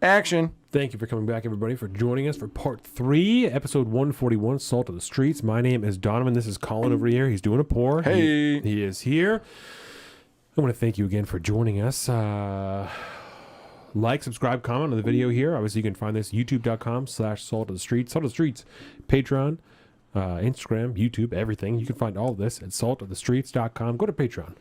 Action. Thank you for coming back, everybody, for joining us for part 3, episode 141, Salt of the Streets. My name is Donovan. This is Colin over here. He's doing a pour. Hey. He is here. I want to thank you again for joining us. Like, subscribe, comment on the video here. Obviously, you can find this youtube.com/Salt of the Streets. Salt of the Streets, Patreon, Instagram, YouTube, everything. You can find all of this at saltofthestreets.com. Go to Patreon.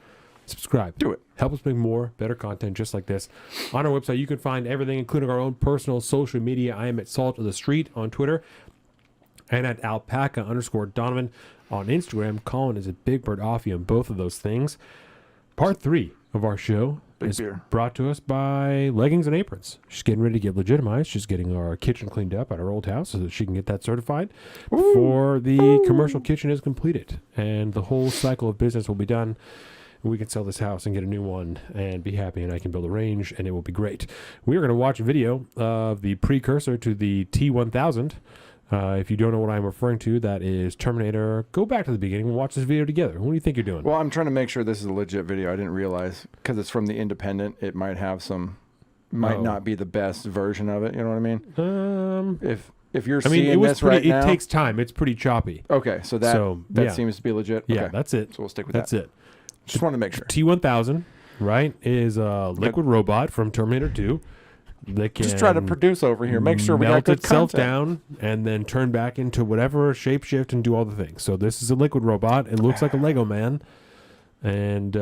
Subscribe. Do it. Help us make more, better content just like this. On our website, you can find everything, including our own personal social media. I am at Salt of the Street on Twitter and at alpaca_Donovan on Instagram. Colin is at Big Bird Offie on both of those things. Part 3 of our show is brought to us by Leggings and Aprons. She's getting ready to get legitimized. She's getting our kitchen cleaned up at our old house so that she can get that certified before the commercial kitchen is completed. And the whole cycle of business will be done. We can sell this house and get a new one and be happy, and I can build a range, and it will be great. We are going to watch a video of the precursor to the T-1000. If you don't know what I'm referring to, that is Terminator. Go back to the beginning and watch this video together. What do you think you're doing? Well, I'm trying to make sure this is a legit video. I didn't realize, because it's from The Independent, it might have might not be the best version of it. You know what I mean? If you're seeing this right now. It takes time. It's pretty choppy. Okay, so that seems to be legit. Yeah, okay. that's it. So we'll stick with that. That's it. Just want to make sure. T-1000, right, is a liquid robot from Terminator 2 that can just try to produce over here. Make sure we got good itself content. down and then turn back into whatever, shapeshift and do all the things. So this is a liquid robot. It looks like a Lego man. And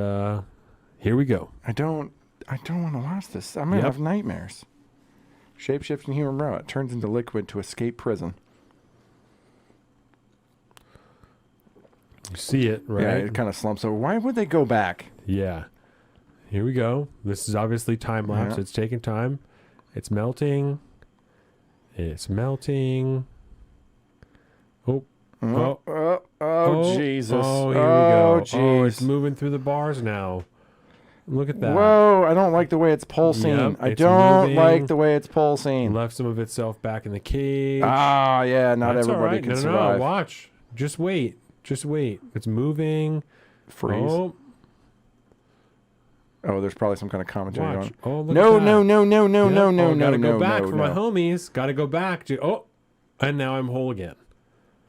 here we go. I don't want to watch this. I'm going to have nightmares. Shapeshifting human robot turns into liquid to escape prison. You see it, right? Yeah, it kind of slumps over. Why would they go back? Yeah. Here we go. This is obviously time lapse. Yeah. It's taking time. It's melting. It's melting. Oh, Jesus. Oh, here we go. Geez. Oh, it's moving through the bars now. Look at that. Whoa, I don't like the way it's pulsing. Yep, I don't like the way it's pulsing. Left some of itself back in the cage. Ah, yeah, not That's everybody right. can survive. No, watch. Just wait. Just wait. It's moving. Freeze. Oh, there's probably some kind of commentary on. Oh, look no, at that. no. Gotta go back for my homies. Gotta go back to. Oh, and now I'm whole again.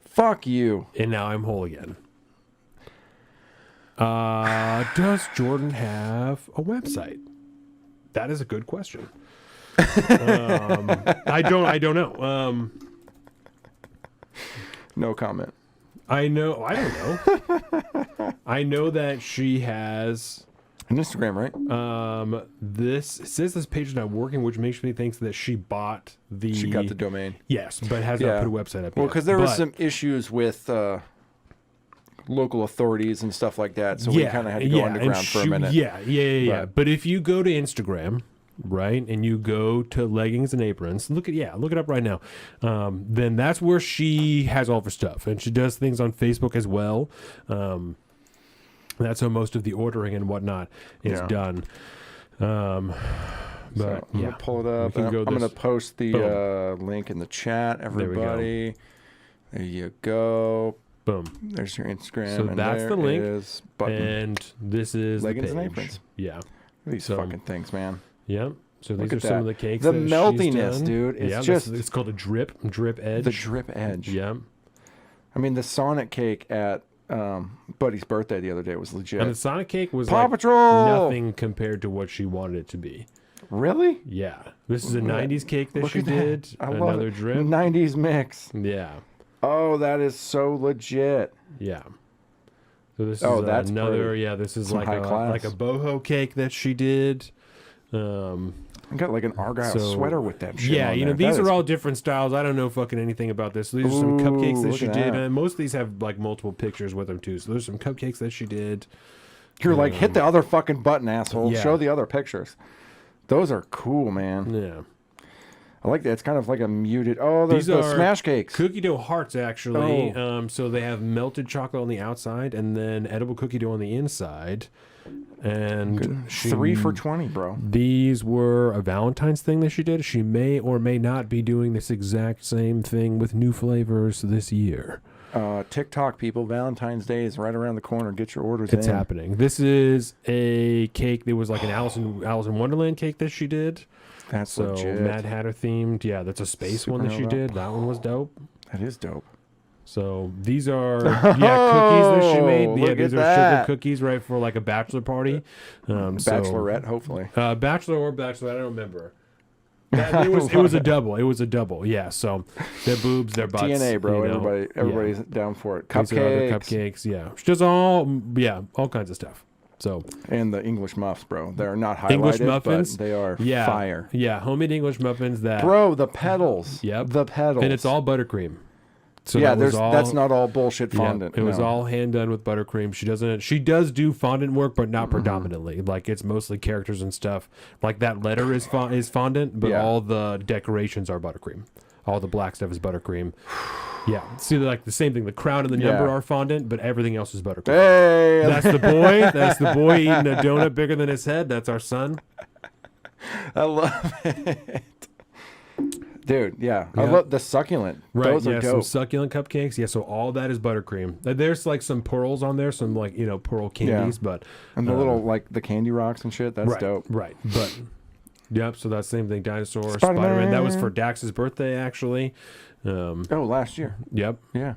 Fuck you. And now I'm whole again. Does Jordan have a website? That is a good question. I don't know. No comment. I don't know. I know that she has an Instagram, right? This says this page is not working, which makes me think that she bought the. She got the domain. Yes, but has not put a website up yet. Well, because there was some issues with local authorities and stuff like that, so we kind of had to go underground for a minute. Yeah. But if you go to Instagram, right, and you go to Leggings and Aprons, look it up right now. Then that's where she has all of her stuff, and she does things on Facebook as well. That's how most of the ordering and whatnot is done. But I'm gonna pull it up. I'm gonna post the link in the chat, everybody. There you go. Boom. There's your Instagram. So and that's the link. Is and this is Leggings the page. and Aprons. Yeah. These fucking things, man. Yep. So these are some of the cakes. The meltiness, dude. It's just. It's called a drip edge. The drip edge. Yeah. I mean, the Sonic cake at Buddy's birthday the other day was legit. And the Sonic cake was Paw Patrol! Nothing compared to what she wanted it to be. Really? Yeah. This is a 90s cake that she did. I love Another it. drip. 90s mix. Yeah. Oh, that is so legit. Yeah. So this is that's another. pretty. Yeah, this is Some like high class. like a boho cake that she did. I got like an Argyle sweater with that shit. Yeah, on these are all different styles. I don't know fucking anything about this. So these are some cupcakes that she did, and most of these have like multiple pictures with them too. So there's some cupcakes that she did. You're like, hit the other fucking button, asshole. Yeah. Show the other pictures. Those are cool, man. Yeah. I like that. It's kind of like a muted. Oh, there's the smash cakes. Cookie dough hearts, actually. So they have melted chocolate on the outside and then edible cookie dough on the inside. And 3 for $20, bro. These were a Valentine's thing that she did. She may or may not be doing this exact same thing with new flavors this year. TikTok people, Valentine's Day is right around the corner. Get your orders in. It's happening. This is a cake that was like an Alice in Wonderland cake that she did. That's so legit. Mad Hatter themed. Yeah, that's a space one that she Supernova. did. That one was dope. That is dope. So these are cookies that she made. Yeah, Look these at are that. sugar cookies, right, for like a bachelor party. Bachelorette, hopefully. Bachelor or bachelorette, I don't remember. It was a double. It was a double. Yeah. So their boobs, their butts. TNA, bro. you know. Everybody's down for it. These are other cupcakes. Yeah. She does all kinds of stuff. So And the English muffs, bro. They're not highlighted, English muffins, but they are yeah, fire. Yeah, homemade English muffins that. Bro, the pedals. Yep. The pedals. And it's all buttercream. So yeah, that was that's not all bullshit fondant. It was all hand done with buttercream. She does do fondant work, but not predominantly. Like it's mostly characters and stuff. Like that letter is fondant, but all the decorations are buttercream. All the black stuff is buttercream. Yeah, see, like the same thing. The crown and the number are fondant, but everything else is buttercream. Hey, that's the boy. That's the boy eating a donut bigger than his head. That's our son. I love it. Dude, yeah. I love the succulent. Right, Those are dope. some succulent cupcakes. Yeah, so all that is buttercream. There's like some pearls on there, some like, pearl candies, but... And the little, like, the candy rocks and shit, that's dope. Right, but... Yep, so that same thing, Dinosaur, Spider-Man. That was for Dax's birthday, actually. Last year. Yep. Yeah.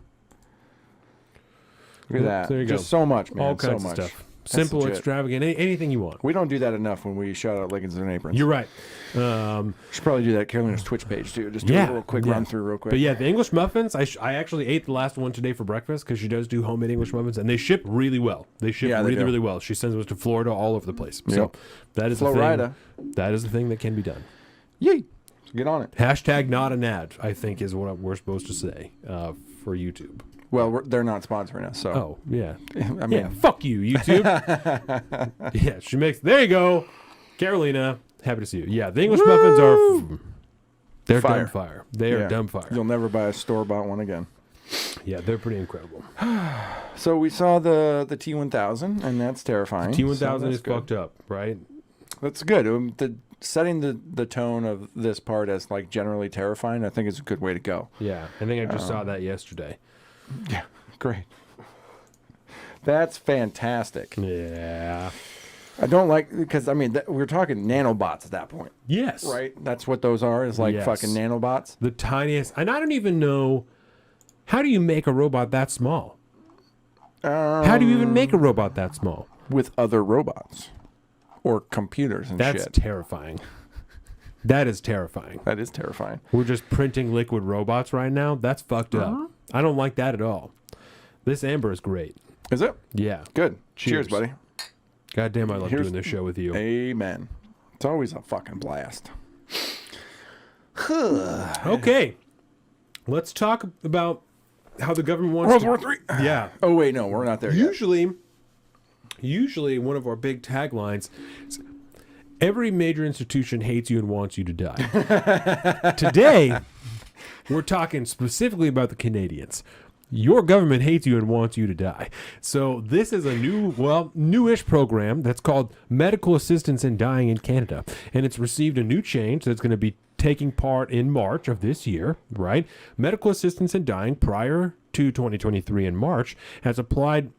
Look at that. There you Just go. so much, man. All kinds so of much. stuff. Simple, legit. extravagant, anything you want. We don't do that enough when we shout out Leggings and Aprons. You're right. Should probably do that Carolina's Twitch page too. Just do a little quick run through real quick. But yeah, the English muffins, I actually ate the last one today for breakfast because she does do homemade English muffins, and they ship really well. They ship really well. She sends them to Florida, all over the place. So that is the thing. That is the thing that can be done. Yay! So get on it. Hashtag not an ad, I think, is what we're supposed to say for YouTube. Well, they're not sponsoring us, so. Oh, yeah. I mean, fuck you, YouTube. Yeah, she makes... There you go. Carolina, happy to see you. Yeah, the English muffins are... They're dumb fire. They are dumb fire. You'll never buy a store-bought one again. Yeah, they're pretty incredible. So we saw the T1000, and that's terrifying. T1000 is fucked up, right? That's good. Setting the tone of this part as, like, generally terrifying, I think is a good way to go. Yeah, I think I just saw that yesterday. Yeah, great. That's fantastic. Yeah. I don't like, because, I mean, we're talking nanobots at that point. Yes. Right? That's what those are, is like fucking nanobots. The tiniest. And I don't even know, how do you make a robot that small? How do you even make a robot that small? With other robots. Or computers and shit. That's terrifying. That is terrifying. That is terrifying. We're just printing liquid robots right now. That's fucked up. I don't like that at all. This Amber is great. Is it? Yeah. Good. Cheers, buddy. Goddamn, I love doing this show with you. Amen. It's always a fucking blast. Okay. Let's talk about how the government wants World War III. Yeah. Oh, wait, no, we're not there yet. Usually one of our big taglines is, every major institution hates you and wants you to die. Today, we're talking specifically about the Canadians. Your government hates you and wants you to die. So this is a newish program that's called Medical Assistance in Dying in Canada. And it's received a new change that's going to be taking part in March of this year, right? Medical Assistance in Dying prior to 2023 in March has applied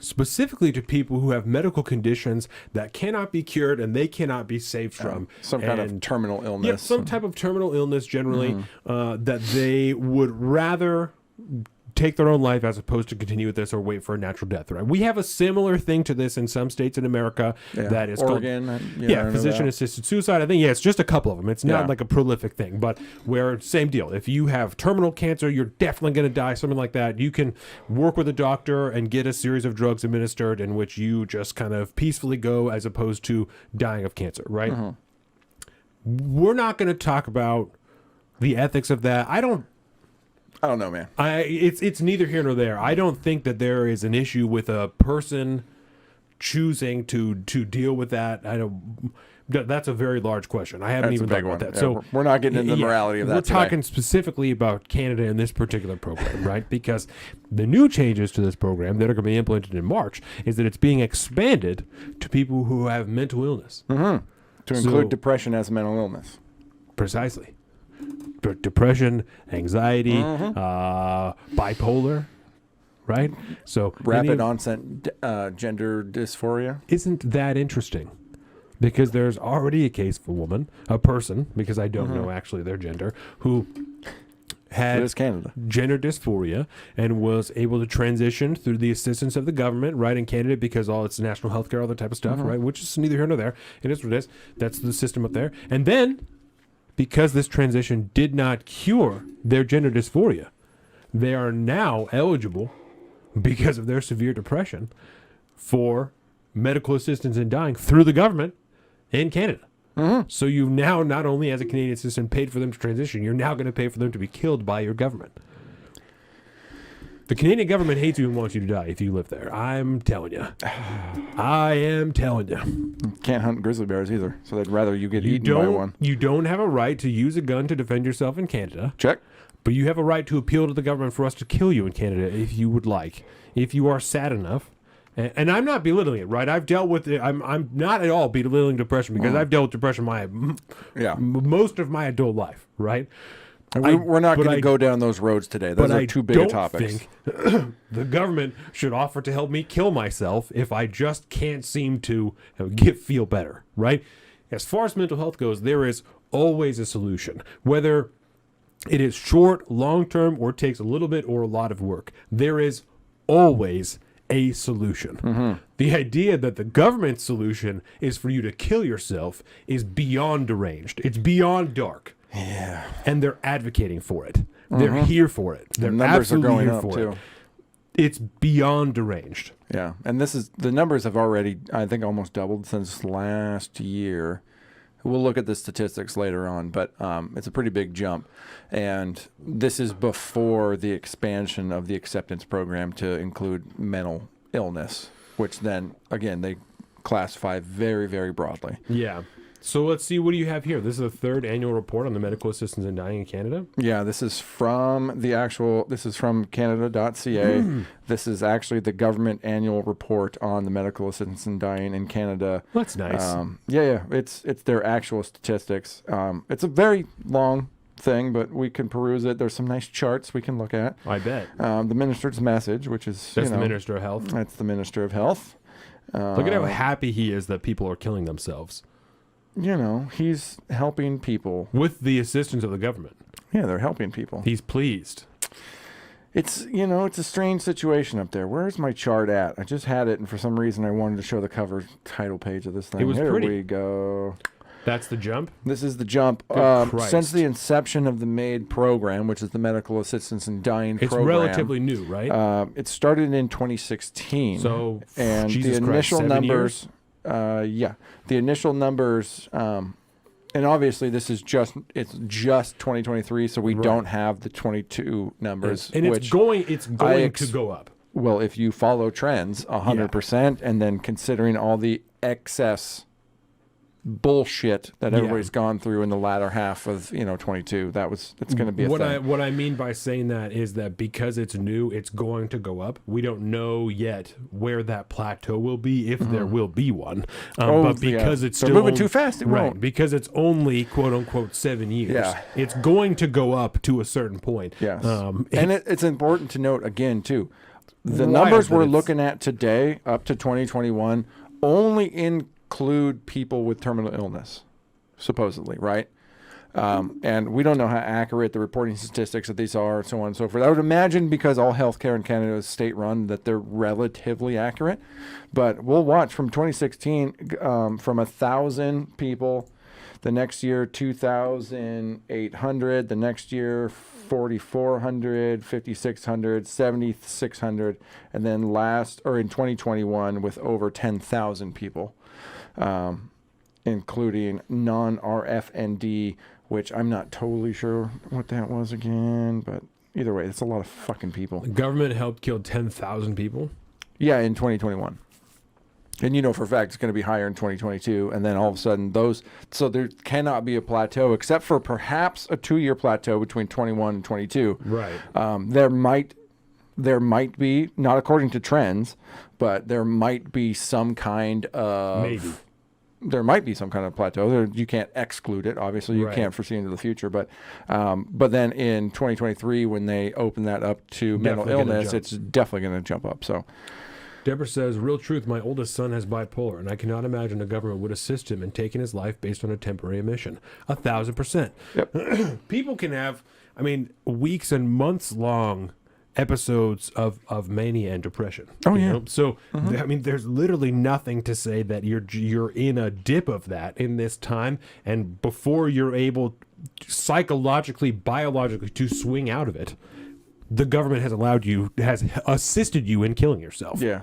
specifically to people who have medical conditions that cannot be cured and they cannot be saved from. Some kind of terminal illness. Yeah, some type of terminal illness generally that they would rather take their own life as opposed to continue with this or wait for a natural death, right? We have a similar thing to this in some states in America that is Oregon, called physician-assisted suicide. I think, it's just a couple of them. It's not like a prolific thing, but where, same deal. If you have terminal cancer, you're definitely going to die, something like that. You can work with a doctor and get a series of drugs administered in which you just kind of peacefully go as opposed to dying of cancer, right? We're not going to talk about the ethics of that. I don't know, man. It's neither here nor there. I don't think that there is an issue with a person choosing to deal with that. That's a very large question. I haven't even thought about that. Yeah, so we're not getting into the morality of that. We're talking specifically about Canada in this particular program, right? Because the new changes to this program that are going to be implemented in March is that it's being expanded to people who have mental illness. To include depression as a mental illness. Precisely. Depression, anxiety, bipolar, right? So rapid onset gender dysphoria. Isn't that interesting? because there's already a case of a person, because I don't know actually their gender, who had gender dysphoria and was able to transition through the assistance of the government, right, in Canada, because all it's national health care, all that type of stuff, right, which is neither here nor there. It is what it is. That's the system up there. And then, because this transition did not cure their gender dysphoria, they are now eligible, because of their severe depression, for medical assistance in dying through the government in Canada. So you've now, not only as a Canadian citizen, paid for them to transition, you're now going to pay for them to be killed by your government. The Canadian government hates you and wants you to die if you live there. I'm telling you. I am telling you. Can't hunt grizzly bears either, so they'd rather you get eaten by one. You don't have a right to use a gun to defend yourself in Canada. Check. But you have a right to appeal to the government for us to kill you in Canada if you would like. If you are sad enough. And I'm not belittling it, right? I've dealt with it. I'm not at all belittling depression, because I've dealt with depression most of my adult life, right? We're not going to go down those roads today. Those are too big a topics. The government should offer to help me kill myself if I just can't seem to feel better, right? As far as mental health goes, there is always a solution. Whether it is short, long-term, or takes a little bit or a lot of work, there is always a solution. The idea that the government's solution is for you to kill yourself is beyond deranged. It's beyond dark. Yeah. And they're advocating for it. They're here for it. Their numbers are going up too. It's beyond deranged. Yeah. And the numbers have already, I think, almost doubled since last year. We'll look at the statistics later on, but it's a pretty big jump. And this is before the expansion of the acceptance program to include mental illness, which then, again, they classify very, very broadly. Yeah. So let's see, what do you have here? This is the third annual report on the medical assistance in dying in Canada. Yeah, this is from Canada.ca. This is actually the government annual report on the medical assistance in dying in Canada. That's nice. It's their actual statistics. It's a very long thing, but we can peruse it. There's some nice charts we can look at. I bet. The minister's message, which is... That's the Minister of Health. That's the Minister of Health. Look at how happy he is that people are killing themselves. He's helping people. With the assistance of the government. Yeah, they're helping people. He's pleased. It's, it's a strange situation up there. Where's my chart at? I just had it, and for some reason I wanted to show the cover title page of this thing. It was pretty. Here we go. That's the jump? This is the jump. Since the inception of the MAID program, which is the Medical Assistance in Dying program. It's relatively new, right? It started in 2016. So, and Jesus the initial Christ, 7 numbers... the initial numbers, and obviously it's just 2023, so we don't have the 22 numbers. And it's going to go up. Well, if you follow trends 100%, and then considering all the excess bullshit that everybody's gone through in the latter half of 22, it's going to be a thing. What I mean by saying that is that because it's new, it's going to go up. We don't know yet where that plateau will be, if there will be one. But because it's still moving too fast, it won't. Because it's only quote unquote 7 years. Yeah. It's going to go up to a certain point. Yes. And it's important to note again too, the numbers we're looking at today up to 2021 only include people with terminal illness, supposedly, right? And we don't know how accurate the reporting statistics of these are, and so on and so forth. I would imagine, because all healthcare in Canada is state-run, that they're relatively accurate. But we'll watch from 2016, from 1,000 people, the next year 2,800, the next year 4,400, 5,600, 7,600, and then in 2021 with over 10,000 people. Including non-RFND, which I'm not totally sure what that was again, but either way, it's a lot of fucking people. The government helped kill 10,000 people? Yeah, in 2021. And for a fact it's going to be higher in 2022, and then all of a sudden so there cannot be a plateau, except for perhaps a 2-year plateau between 21 and 22. Right. There might be, not according to trends, but there might be some kind of... Maybe. There might be some kind of plateau. You can't exclude it. Obviously, you can't foresee into the future. But then in 2023, when they open that up to mental illness, it's definitely going to jump up. So Deborah says, real truth, my oldest son has bipolar, and I cannot imagine the government would assist him in taking his life based on a temporary admission. 1,000%. Yep. People can have, I mean, weeks and months long episodes of mania and depression. Oh, you yeah. know? So, I mean, there's literally nothing to say that you're in a dip of that in this time, and before you're able psychologically, biologically to swing out of it, the government has assisted you in killing yourself. Yeah.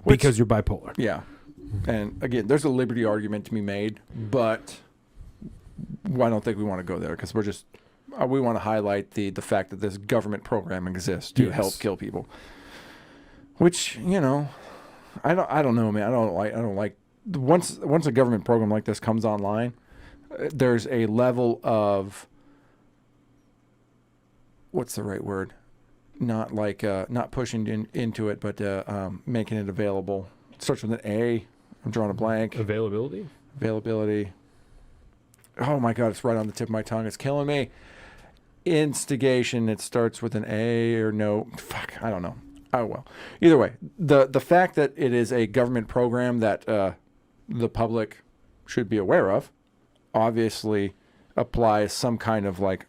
Because you're bipolar. Yeah. And again, there's a liberty argument to be made, but I don't think we want to go there because we want to highlight the fact that this government program exists to help kill people. Which, you know, I don't know, man. I don't like once a government program like this comes online, there's a level of, what's the right word? Not like not pushing into it, but making it available. It starts with an A. I'm drawing a blank. Availability. Oh my God, it's right on the tip of my tongue. It's killing me. Instigation. It starts with an A or no. Fuck, I don't know. Oh well. Either way, the fact that it is a government program that the public should be aware of, obviously applies some kind of like.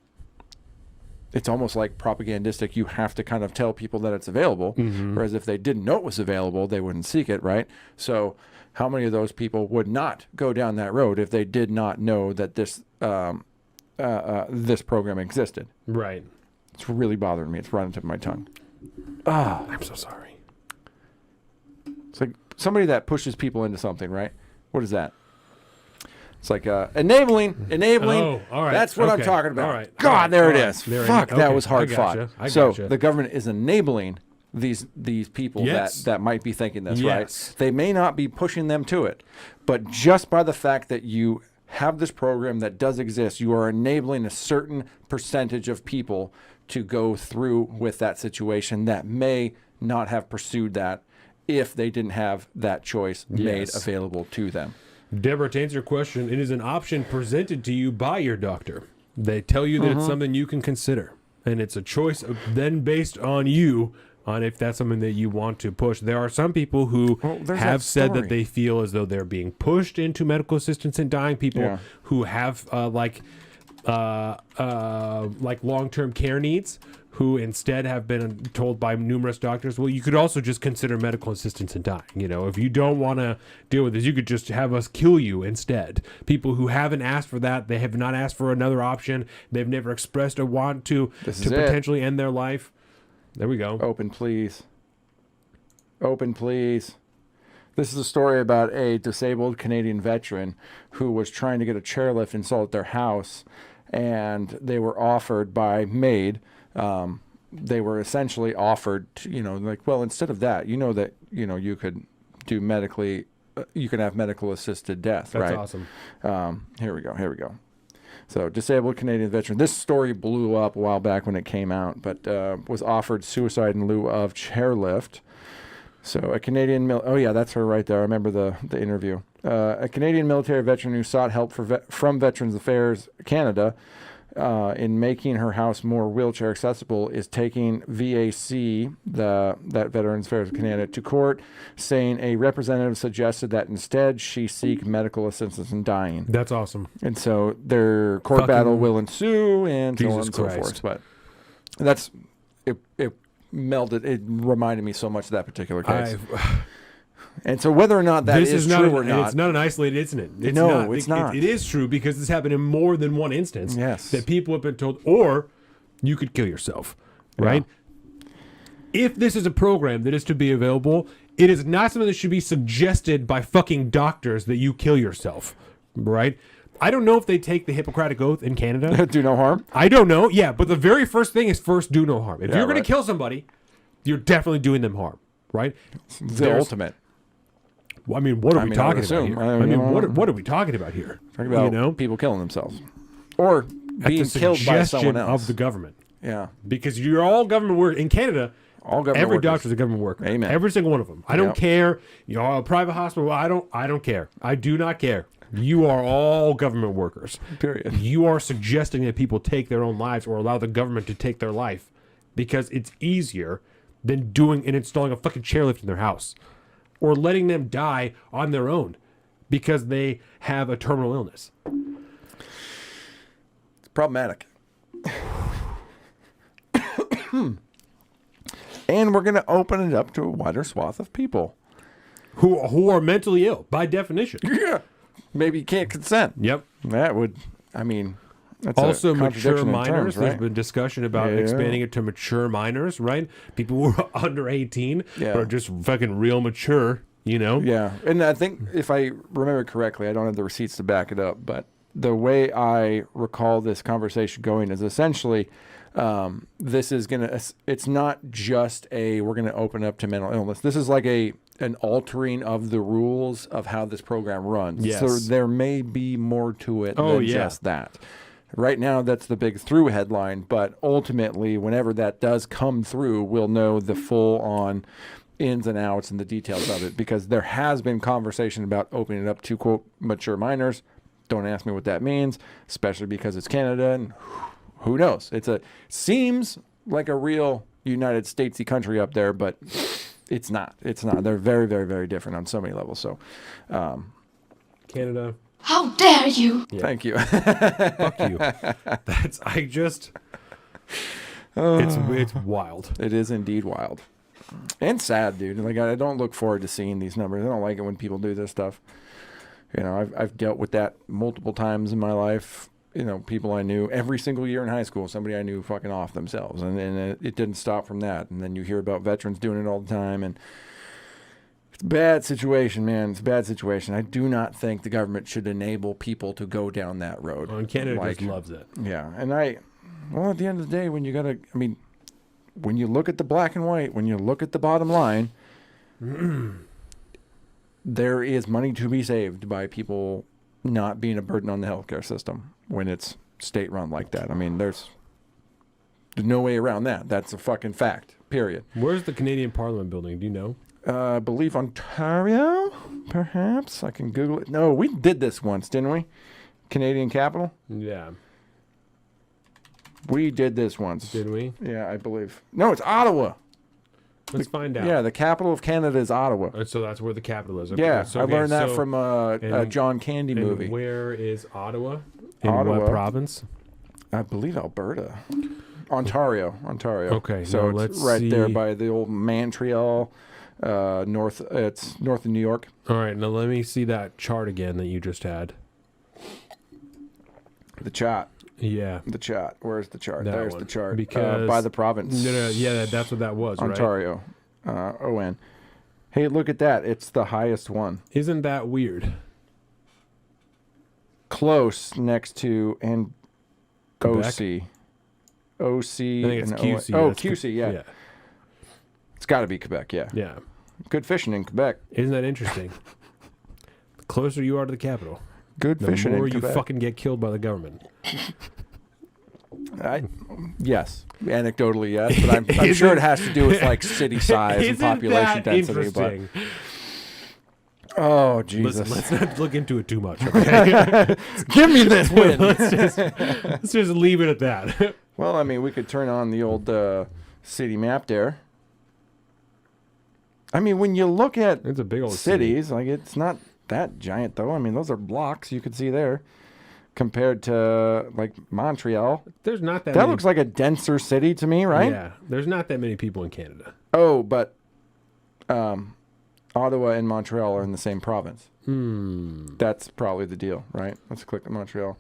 It's almost like propagandistic. You have to kind of tell people that it's available, whereas if they didn't know it was available, they wouldn't seek it, right? So how many of those people would not go down that road if they did not know that this this program existed? Right. It's really bothering me. It's right on the tip of my tongue. I'm so sorry. It's like somebody that pushes people into something, right? What is that? It's like enabling. Oh, all right. That's what I'm Okay. talking about. All right. God, All right. there it All is. right. There it Fuck, is. that Okay. was hard I fought. gotcha. I So gotcha. the government is enabling these people Yes. that might be thinking this, Yes. right? They may not be pushing them to it, but just by the fact that you have this program that does exist, you are enabling a certain percentage of people to go through with that situation that may not have pursued that if they didn't have that choice made Yes. available to them. Deborah, to answer your question, it is an option presented to you by your doctor. They tell you that it's something you can consider, and it's a choice then based on you on if that's something that you want to push. There are some people who there's have that said story. that they feel as though they're being pushed into medical assistance and dying. People who have like long-term care needs, who instead have been told by numerous doctors, well, you could also just consider medical assistance in dying. You know, if you don't want to deal with this, you could just have us kill you instead. People who haven't asked for that, they have not asked for another option. They've never expressed a want to This is it. potentially end their life. There we go. Open, please. Open, please. This is a story about a disabled Canadian veteran who was trying to get a chairlift installed at their house, and they were offered by MAID. They were essentially offered, like, well, instead of that, that, you could do medically, you can have medical assisted death, That's right? awesome. Here we go. So, disabled Canadian veteran. This story blew up a while back when it came out, but was offered suicide in lieu of chairlift. So, a Canadian oh yeah, that's her right there. I remember the interview. A Canadian military veteran who sought help from Veterans Affairs Canada in making her house more wheelchair accessible is taking VAC, that Veterans Affairs Canada, to court, saying a representative suggested that instead she seek medical assistance in dying. That's awesome. And so their court Fucking battle will ensue, and so on Jesus and so Christ. forth. But it melded. It reminded me so much of that particular case. And so whether or not that is true or not, it's not an isolated incident. It's No, not. it's not. It is true because this happened in more than one instance. Yes. That people have been told, or you could kill yourself, right? If this is a program that is to be available, it is not something that should be suggested by fucking doctors that you kill yourself, right? I don't know if they take the Hippocratic Oath in Canada. do no harm. I don't know. Yeah, but the very first thing is first do no harm. If Yeah, you're going right. to kill somebody, you're definitely doing them harm, right? The ultimate. Well, I mean, what are we I would talking about assume. here? I I mean, mean, what are we talking about here? Talking about people killing themselves or At being the killed by someone suggestion else. of the government, Yeah, because you're all government work in Canada. all government Every workers. doctor's a government worker. Amen. Every single one of them. I don't Yep. care. You're a private hospital. I don't care. I do not care. You are all government workers. Period. You are suggesting that people take their own lives or allow the government to take their life because it's easier than doing and installing a fucking chairlift in their house, or letting them die on their own because they have a terminal illness. It's problematic. And we're going to open it up to a wider swath of people Who are mentally ill by definition. Yeah. Maybe you can't consent. Yep. That would, I mean, that's Also, a mature contradiction in minors. terms, There's right? been discussion about Yeah. expanding it to mature minors, right? People who are under 18 Yeah. but are just fucking real mature, you know? Yeah, and I think if I remember correctly, I don't have the receipts to back it up, but the way I recall this conversation going is essentially this is gonna. It's not just we're gonna open up to mental illness. This is like an altering of the rules of how this program runs. Yes. So there may be more to it Oh, than yeah. just that. Right now, that's the big through headline, but ultimately, whenever that does come through, we'll know the full on ins and outs and the details of it, because there has been conversation about opening it up to, quote, mature minors. Don't ask me what that means, especially because it's Canada, and who knows? Seems like a real United Statesy country up there, but it's not. It's not. They're very, very, very different on so many levels. So, Canada, How dare you? thank you. fuck you. It's wild. It is indeed wild and sad, dude. Like, I don't look forward to seeing these numbers. I don't like it when people do this stuff. You know, I've dealt with that multiple times in my life. You know, people I knew every single year in high school, somebody I knew fucking off themselves, and it didn't stop from that. And then you hear about veterans doing it all the time, and it's a bad situation, man. It's a bad situation. I do not think the government should enable people to go down that road. And Canada Like, just loves it. yeah, and well, at the end of the day, when you gotta, I mean, when you look at the black and white, when you look at the bottom line, there is money to be saved by people not being a burden on the healthcare system when it's state run like that. I mean, there's no way around that. That's a fucking fact, period. Where's the Canadian Parliament building? Do you know? I believe Ontario, perhaps. I can Google it. No, we did this once, didn't we? Canadian capital? Yeah. We did this once. Did we? Yeah, I believe. No, it's Ottawa. Let's find out. Yeah, the capital of Canada is Ottawa. So that's where the capital is. Okay. Yeah, So, I okay, learned that so- from a and- John Candy and movie. where is Ottawa? In Ottawa. what province? I believe Alberta. Ontario. Okay, So now it's let's right there see. by the old Montreal, north. It's north of New York. All right, now let me see that chart again that you just had. The chart. Yeah. The chart. Where's the chart? That There's one. the chart. Because by the province. No, yeah, that's what that was, right? Ontario. ON. Hey, look at that. It's the highest one. Isn't that weird? Close next to Quebec? OC. OC. I think it's and QC. Oh, That's QC, yeah. Yeah. It's got to be Quebec, yeah. Yeah. Good fishing in Quebec. Isn't that interesting? The closer you are to the capital, Good the fishing more in you Quebec. fucking get killed by the government. Yes, anecdotally, yes, but I'm sure it has to do with like city size and Isn't population that density. But interesting? oh Jesus, Listen, let's not look into it too much. Okay? give me this win. let's just leave it at that. Well, I mean, we could turn on the old city map there. I mean, when you look at It's a big old city. cities, like it's not that giant though. I mean, those are blocks you could see there, compared to like Montreal. There's not that. That many, looks like a denser city to me, right? Yeah, there's not that many people in Canada. Oh, but Ottawa and Montreal are in the same province. That's probably the deal, right? Let's click on Montreal.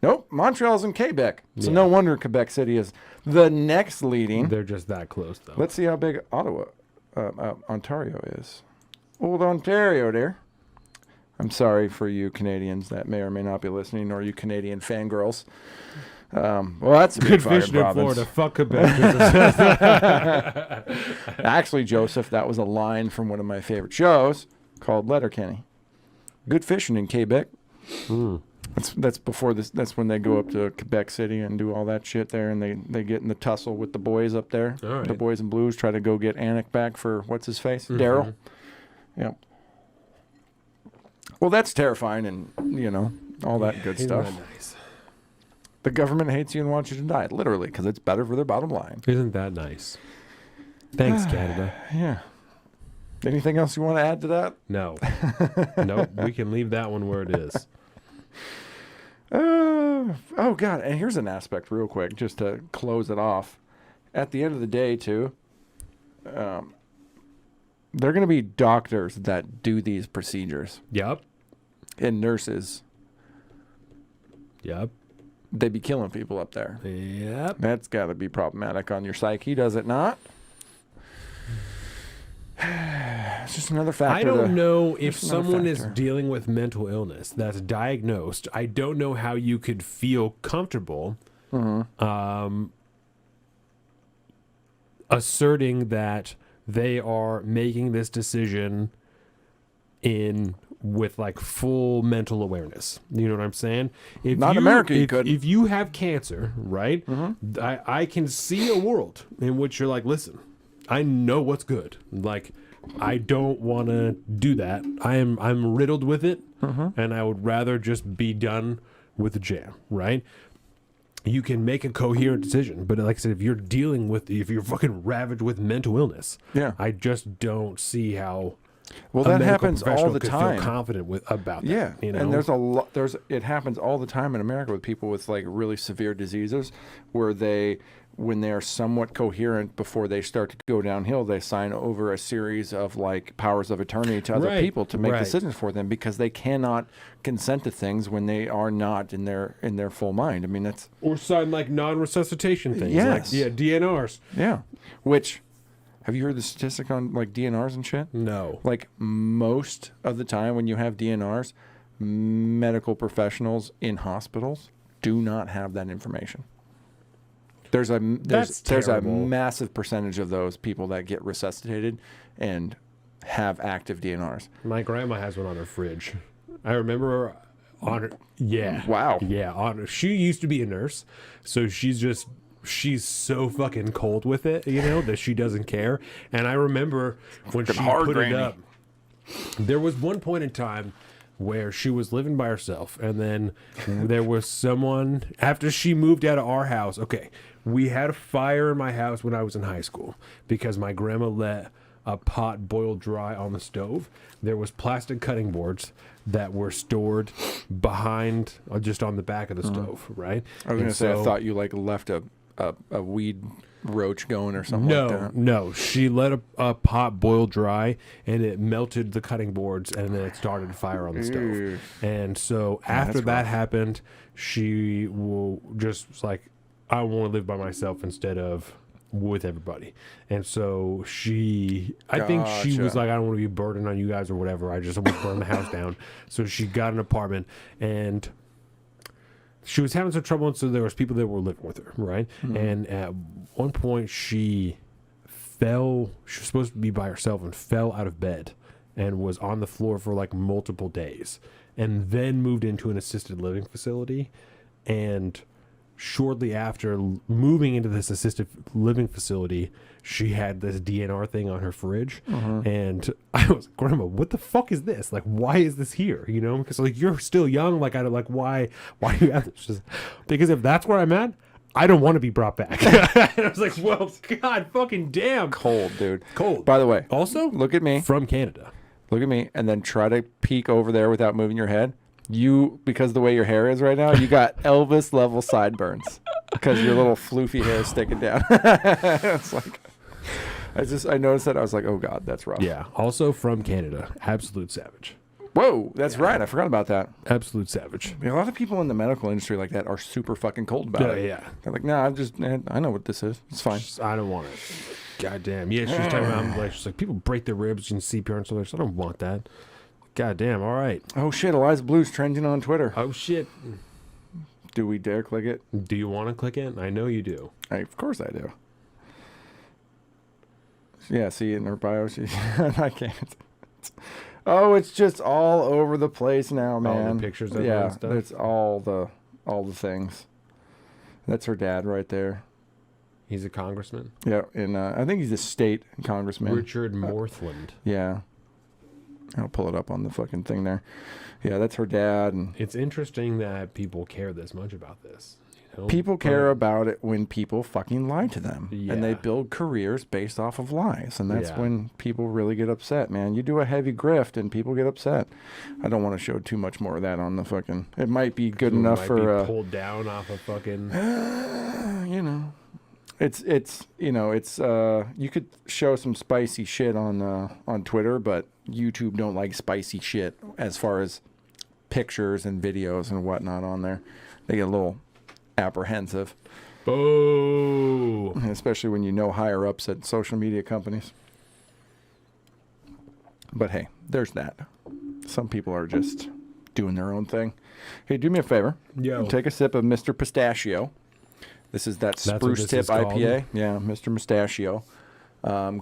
Nope, Montreal's in Quebec. So Yeah. no wonder Quebec City is the next leading. They're just that close, though. Let's see how big Ontario is. Old Ontario there. I'm sorry for you Canadians that may or may not be listening, or you Canadian fangirls. Well, that's a big Good fucking fishing in province. Florida. Fuck Quebec. Actually, Joseph, that was a line from one of my favorite shows called Letterkenny. Good fishing in Quebec. That's before this. That's when they go up to Quebec City and do all that shit there, and they get in the tussle with the boys up there. All right. The boys in blues try to go get Anik back for what's his face, Daryl. Yep. Well, that's terrifying, and all that good Isn't stuff. that nice? The government hates you and wants you to die, literally, because it's better for their bottom line. Isn't that nice? Thanks, Canada. Yeah. Anything else you want to add to that? No. Nope. We can leave that one where it is. Oh God! And here's an aspect, real quick, just to close it off. At the end of the day, too, there are going to be doctors that do these procedures Yep. and nurses. Yep. They be killing people up there. Yep. That's got to be problematic on your psyche, does it not? It's just another factor. I don't know if just another someone is factor. dealing with mental illness that's diagnosed. I don't know how you could feel comfortable asserting that they are making this decision with like full mental awareness. You know what I'm saying? If Not in America, you couldn't. If you have cancer, right? I can see a world in which you're like, listen, I know what's good. Like, I don't want to do that. I'm riddled with it, and I would rather just be done with the jam, right? You can make a coherent decision, but like I said, if you're fucking ravaged with mental illness, Yeah. I just don't see how. Well, a that medical happens all professional the could time. Feel confident about that. Yeah, you know? and there's a lot. It happens all the time in America with people with like really severe diseases, where when they are somewhat coherent before they start to go downhill, they sign over a series of like powers of attorney to other Right, people to make right. decisions for them because they cannot consent to things when they are not in their full mind. I mean, that's or sign like non-resuscitation things. Yes. Like, DNRs. yeah. Which have you heard the statistic on like DNRs and shit? No. Like most of the time when you have DNRs, medical professionals in hospitals do not have that information. There's a terrible. massive percentage of those people that get resuscitated and have active DNRs. My grandma has one on her fridge. I remember on her. Yeah. Wow. Yeah. She used to be a nurse, so she's so fucking cold with it, that she doesn't care. And I remember when she hard put granny. it up, there was one point in time where she was living by herself, and then there was someone after she moved out of our house. Okay, we had a fire in my house when I was in high school because my grandma let a pot boil dry on the stove. There was plastic cutting boards that were stored behind, just on the back of the stove, right? I was going to say, I thought you like left a weed roach going or something like that. No. She let a pot boil dry, and it melted the cutting boards, and then it started a fire on the Ew. stove. And so after that's that rough. happened, she will just was like, I want to live by myself instead of with everybody. And so I think she was Gotcha. like, I don't want to be a burden on you guys or whatever. I just want to burn the house down. So she got an apartment, and she was having some trouble, and so there was people that were living with her, right? And at one point, she was supposed to be by herself and fell out of bed and was on the floor for like multiple days, and then moved into an assisted living facility. And shortly after moving into this assisted living facility, she had this DNR thing on her fridge. And I was like, Grandma, what the fuck is this? Like, why is this here? Because like, you're still young. Like, why do you have this? She's like, because if that's where I'm at, I don't want to be brought back. And I was like, well, God fucking damn. Cold, dude. Cold. By the way, Also, look at me. from Canada. Look at me, and then try to peek over there without moving your head. Because the way your hair is right now, you got Elvis level sideburns because your little floofy hair is sticking down. It's like, I noticed that. I was like, oh God, that's rough. Yeah. Also from Canada. Absolute savage. Whoa, that's right. I forgot about that. Absolute savage. I mean, a lot of people in the medical industry like that are super fucking cold about it. Yeah. They're like, nah, I know what this is. It's fine. I don't want it. God damn. Yeah, she's talking about, she's like, people break their ribs and CPR and stuff. I don't want that. God damn. All right. Oh shit, Eliza Blue's trending on Twitter. Oh, shit. Do we dare click it? Do you want to click it? I know you do. Of course I do. Yeah, see in her bio, I can't. Oh, it's just all over the place now, man. All the pictures of her yeah, and stuff? it's all the things. That's her dad right there. He's a congressman. Yeah, and I think he's a state congressman. Richard Northland. Yeah. I'll pull it up on the fucking thing there. Yeah, that's her dad. And It's interesting that people care this much about this. People care about it when people fucking lie to them. Yeah. And they build careers based off of lies. And that's Yeah. when people really get upset, man. You do a heavy grift and people get upset. I don't want to show too much more of that on the fucking... It might be good enough might for... be pulled down off of fucking... you know... It's you know, it's you could show some spicy shit on Twitter, but YouTube don't like spicy shit as far as pictures and videos and whatnot on there. They get a little apprehensive. Boo! Especially when you know higher ups at social media companies. But hey, there's that. Some people are just doing their own thing. Hey, do me a favor. Yo. Take a sip of Mr. Pistachio. This is that That's what Spruce this Tip is called? IPA. Yeah, Mr. Mustachio.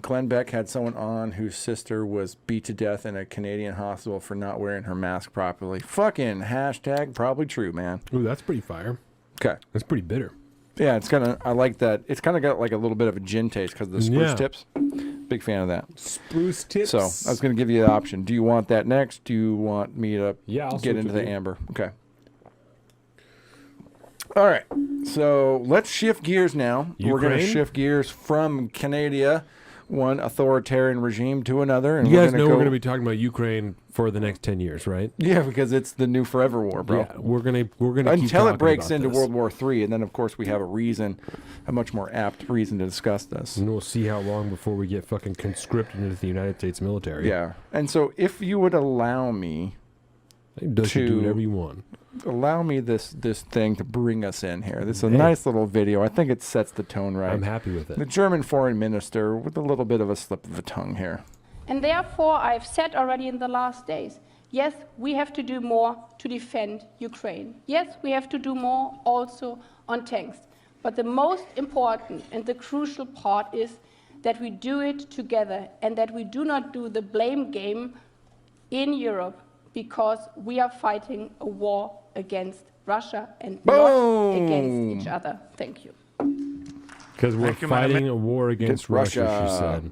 Glenn Beck had someone on whose sister was beat to death in a Canadian hospital for not wearing her mask properly. Fucking hashtag probably true, man. Ooh, that's pretty fire. Okay. That's pretty bitter. Yeah, it's kind of, I like that. It's kind of got like a little bit of a gin taste because of the spruce Yeah. tips. Big fan of that. Spruce tips. So I was going to give you the option. Do you want that next? Do you want me to Yeah, I'll get switch into with the you. amber? Okay. All right. So let's shift gears now. We're going to Ukraine? shift gears from Canada, one authoritarian regime, to another. And You guys gonna know go, we're going to be talking about Ukraine for the next 10 years, right? Yeah, because it's the new forever war, bro. Yeah, we're gonna keep Until it talking breaks about into this. World War III, and then of course we have a much more apt reason to discuss this. And we'll see how long before we get fucking conscripted into the United States military. Yeah, and so if you would allow me It does you do to- whatever you want. this thing to bring us in here. This is a Hey. nice little video. I think it sets the tone right. I'm happy with The it. German foreign minister with a little bit of a slip of the tongue here. And therefore, I've said already in the last days, yes, we have to do more to defend Ukraine. Yes, we have to do more also on tanks. But the most important and the crucial part is that we do it together and that we do not do the blame game in Europe because we are fighting a war against Russia and Boom! not against each other. Thank you. Because we're Thank you, Madam fighting a war against Russia, Russia. she said.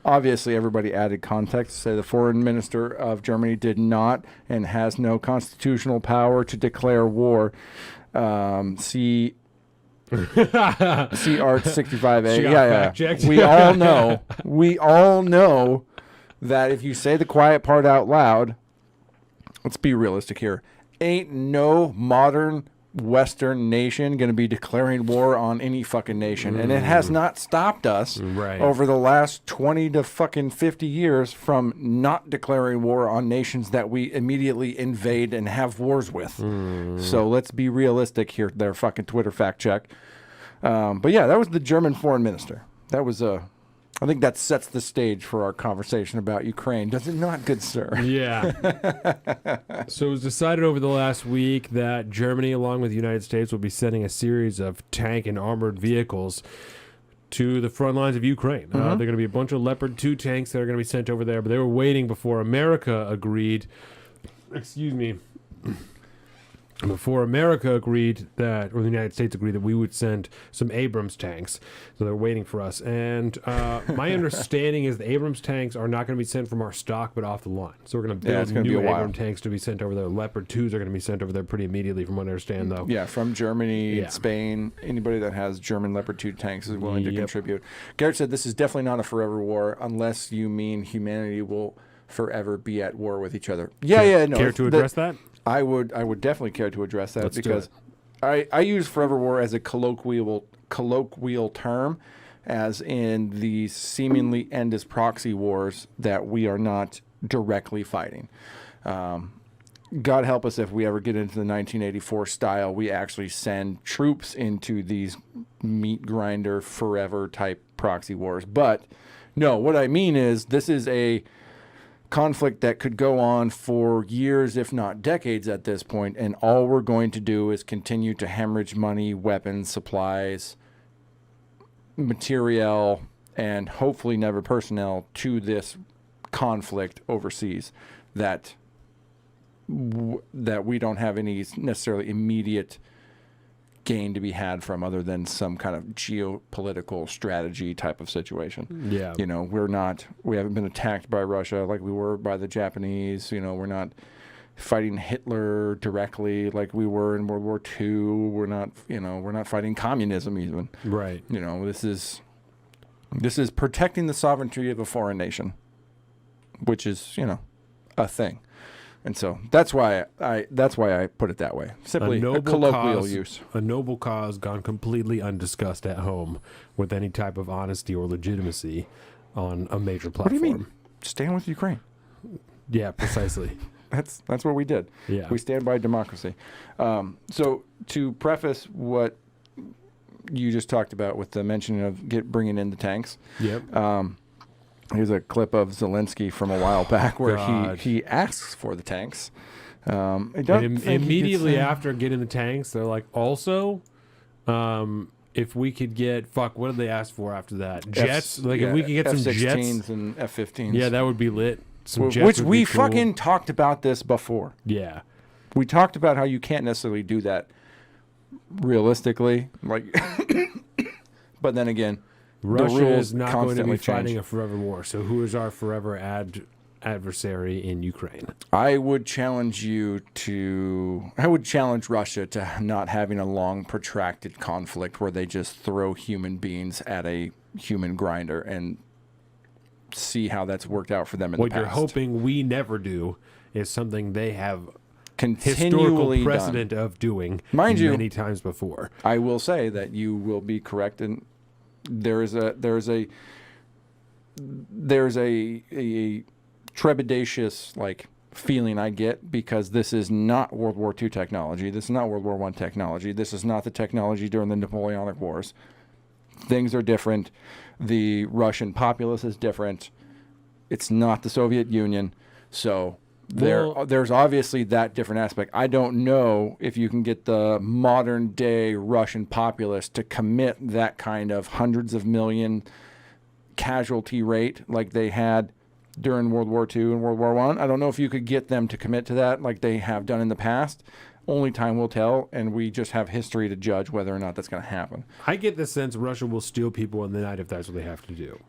Obviously, everybody added context to say the foreign minister of Germany did not and has no constitutional power to declare war. See Art 65A. She got Yeah. fact-checked. We all know that if you say the quiet part out loud, let's be realistic here. Ain't no modern Western nation going to be declaring war on any fucking nation. And it has not stopped us Right. over the last 20 to fucking 50 years from not declaring war on nations that we immediately invade and have wars with. So let's be realistic here. Their fucking Twitter fact check. But yeah, that was the German foreign minister. That was I think that sets the stage for our conversation about Ukraine. Does it not, good sir? Yeah. So it was decided over the last week that Germany, along with the United States, will be sending a series of tank and armored vehicles to the front lines of Ukraine. They're going to be a bunch of Leopard 2 tanks that are going to be sent over there, but they were waiting before America agreed. Excuse me. Before America agreed that, or the United States agreed that we would send some Abrams tanks. So they're waiting for us. And my understanding is the Abrams tanks are not going to be sent from our stock, but off the line. So we're going to Yeah, build it's gonna be new a while. Abrams tanks to be sent over there. Leopard 2s are going to be sent over there pretty immediately, from what I understand, though. Yeah, from Germany, Yeah. Spain, anybody that has German Leopard 2 tanks is willing to Yep. contribute. Garrett said this is definitely not a forever war unless you mean humanity will forever be at war with each other. Yeah, no. Care to address that? I would definitely care to address that Let's do because I use forever war as a colloquial term, as in the seemingly endless proxy wars that we are not directly fighting. God help us if we ever get into the 1984 style, we actually send troops into these meat grinder forever type proxy wars. But no, what I mean is this is a conflict that could go on for years, if not decades at this point, and all we're going to do is continue to hemorrhage money, weapons, supplies, material, and hopefully never personnel to this conflict overseas that we don't have any necessarily immediate gain to be had from, other than some kind of geopolitical strategy type of situation. Yeah. You know, we haven't been attacked by Russia like we were by the Japanese. You know, we're not fighting Hitler directly like we were in World War II. We're not fighting communism even. Right. This is protecting the sovereignty of a foreign nation, which is, a thing. And so that's why I put it that way. Simply a colloquial use. A noble cause gone completely undiscussed at home with any type of honesty or legitimacy on a major platform. What do you mean? Stand with Ukraine. Yeah, precisely. That's what we did. Yeah. We stand by democracy. So to preface what you just talked about with the mention of bringing in the tanks. Yep. Here's a clip of Zelensky from a while back where God. he asks for the tanks. Immediately after getting the tanks, they're like, also, if we could get, what did they ask for after that? Jets? If we could get some F-16s jets. and F-15s. Yeah, that would be lit. Some jets Which would we be cool. fucking talked about this before. Yeah. We talked about how you can't necessarily do that realistically. But then again, Russia the rules is not going to constantly be fighting change. a forever war. So who is our forever adversary in Ukraine? I would challenge Russia to not having a long, protracted conflict where they just throw human beings at a human grinder and see how that's worked out for them in What the past. you're hoping we never do is something they have Continually historical precedent of doing Mind you, many times before. I will say that you will be correct, and there's a trepidatious feeling I get, because this is not World War II technology. This is not World War I technology. This is not the technology during the Napoleonic Wars. Things are different. The Russian populace is different. It's not the Soviet Union. So there's obviously that different aspect. I don't know if you can get the modern day Russian populace to commit that kind of hundreds of million casualty rate like they had during World War II and World War I. I don't know if you could get them to commit to that like they have done in the past. Only time will tell, and we just have history to judge whether or not that's going to happen. I get the sense Russia will steal people in the night if that's what they have to do.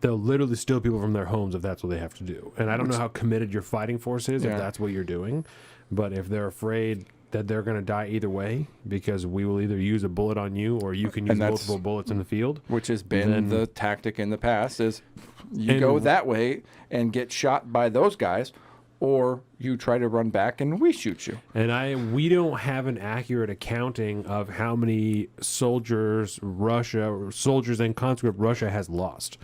They'll literally steal people from their homes if that's what they have to do. And I don't know how committed your fighting force is if that's what you're doing. But if they're afraid that they're going to die either way, because we will either use a bullet on you or you can use multiple bullets in the field. Which has been the tactic in the past, is you go that way and get shot by those guys, or you try to run back and we shoot you. And we don't have an accurate accounting of how many soldiers and conscript Russia has lost,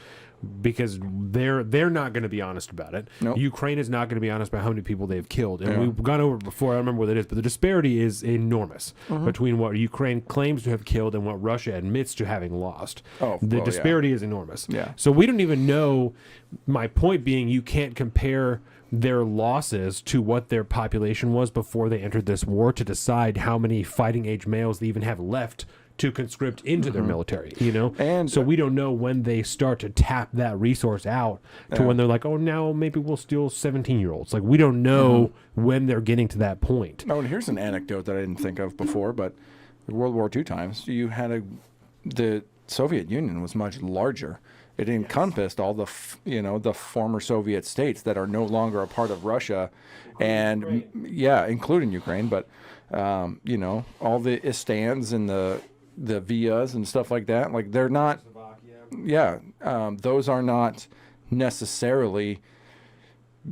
because they're not going to be honest about it. Nope. Ukraine is not going to be honest about how many people they've killed. And we've gone over it before. I don't remember what it is, but the disparity is enormous between what Ukraine claims to have killed and what Russia admits to having lost. The disparity is enormous. Yeah. So we don't even know. My point being, you can't compare their losses to what their population was before they entered this war to decide how many fighting age males they even have left to conscript into their military, And so we don't know when they start to tap that resource out to when they're like, oh, now maybe we'll steal 17-year-olds. We don't know when they're getting to that point. Oh, and here's an anecdote that I didn't think of before, but World War II times, you had the Soviet Union was much larger. It encompassed all the former Soviet states that are no longer a part of Russia, and including Ukraine. But all the Istans and the Vias and stuff like that, they're not. Those are not necessarily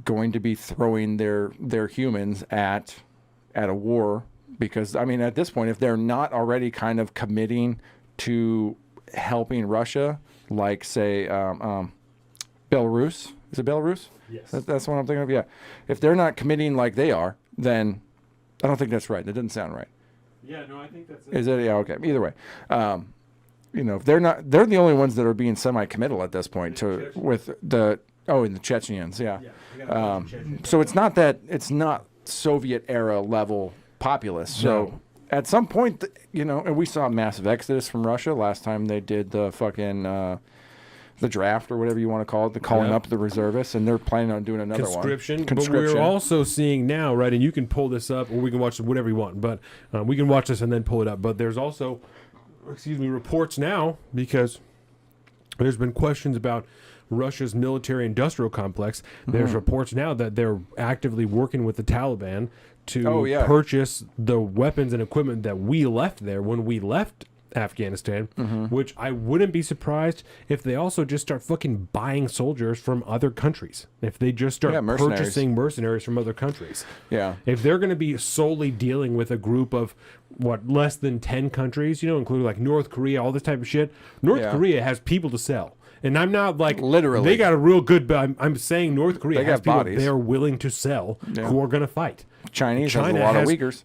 going to be throwing their humans at a war, because at this point, if they're not already kind of committing to helping Russia. Like, say, Belarus. Is it Belarus? Yes. That's what I'm thinking of, yeah. If they're not committing like they are, then I don't think that's right. That doesn't sound right. Yeah, no, I think that's it. Is it? Yeah, okay. Either way. If they're the only ones that are being semi-committal at this point in the Chechens, yeah. So it's not Soviet-era level populace. So at some point, and we saw a massive exodus from Russia last time they did the fucking the draft or whatever you want to call it, the calling up the reservists, and they're planning on doing another conscription. one. But we're also seeing now, right, and you can pull this up, or we can watch whatever you want, but we can watch this and then pull it up. But there's also, reports now, because there's been questions about Russia's military-industrial complex. There's reports now that they're actively working with the Taliban to purchase the weapons and equipment that we left there when we left Afghanistan, which I wouldn't be surprised if they also just start fucking buying soldiers from other countries. If they just start purchasing mercenaries from other countries. Yeah. If they're going to be solely dealing with a group of, less than 10 countries, including like North Korea, all this type of shit, North Korea has people to sell. And I'm not like, literally, they got a real good, but I'm saying North Korea has people bodies they're willing to sell who are going to fight. China has a lot of Uyghurs.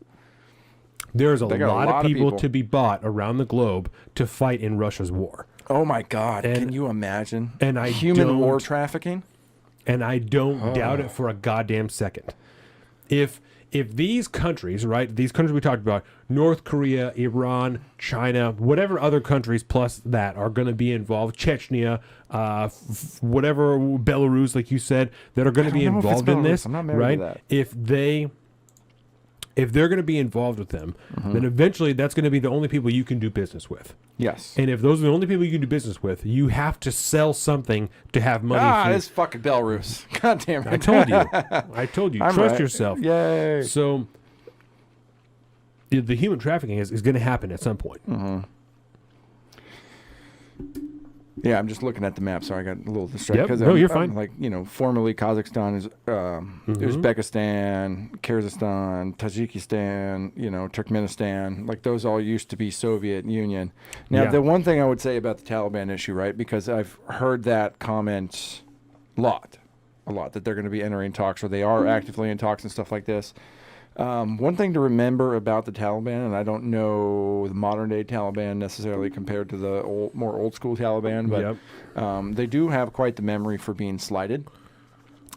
There's a lot of people to be bought around the globe to fight in Russia's war. Oh my God! Can you imagine? And human war trafficking. And I don't doubt it for a goddamn second. If these countries, right, these countries we talked about, North Korea, Iran, China, whatever other countries plus that are going to be involved, Chechnya, whatever, Belarus, like you said, that are going to be involved in this, I'm not married right? to that. If they're going to be involved with them, then eventually that's going to be the only people you can do business with. Yes. And if those are the only people you can do business with, you have to sell something to have money. This fucking Belarus. God damn it. I told you. I'm Trust right. yourself. Yay. So the human trafficking is going to happen at some point. Yeah, I'm just looking at the map, so I got a little distracted. Yep. No, you're fine. Like, formerly Kazakhstan is Uzbekistan, Kyrgyzstan, Tajikistan, Turkmenistan. Like, those all used to be Soviet Union. Now, the one thing I would say about the Taliban issue, right, because I've heard that comment a lot, that they're going to be entering talks, or they are actively in talks and stuff like this. One thing to remember about the Taliban, and I don't know the modern day Taliban necessarily compared to the more old school Taliban, but they do have quite the memory for being slighted.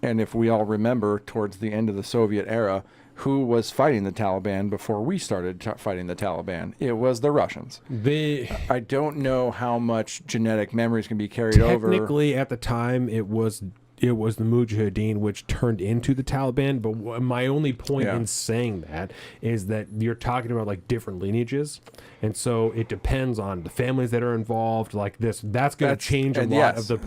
And if we all remember, towards the end of the Soviet era, who was fighting the Taliban before we started fighting the Taliban? It was the Russians. I don't know how much genetic memories can be carried over. Technically, at the time, it was the Mujahideen, which turned into the Taliban. But my only point in saying that is that you're talking about like different lineages, and so it depends on the families that are involved. Like this, that's going to change a lot of the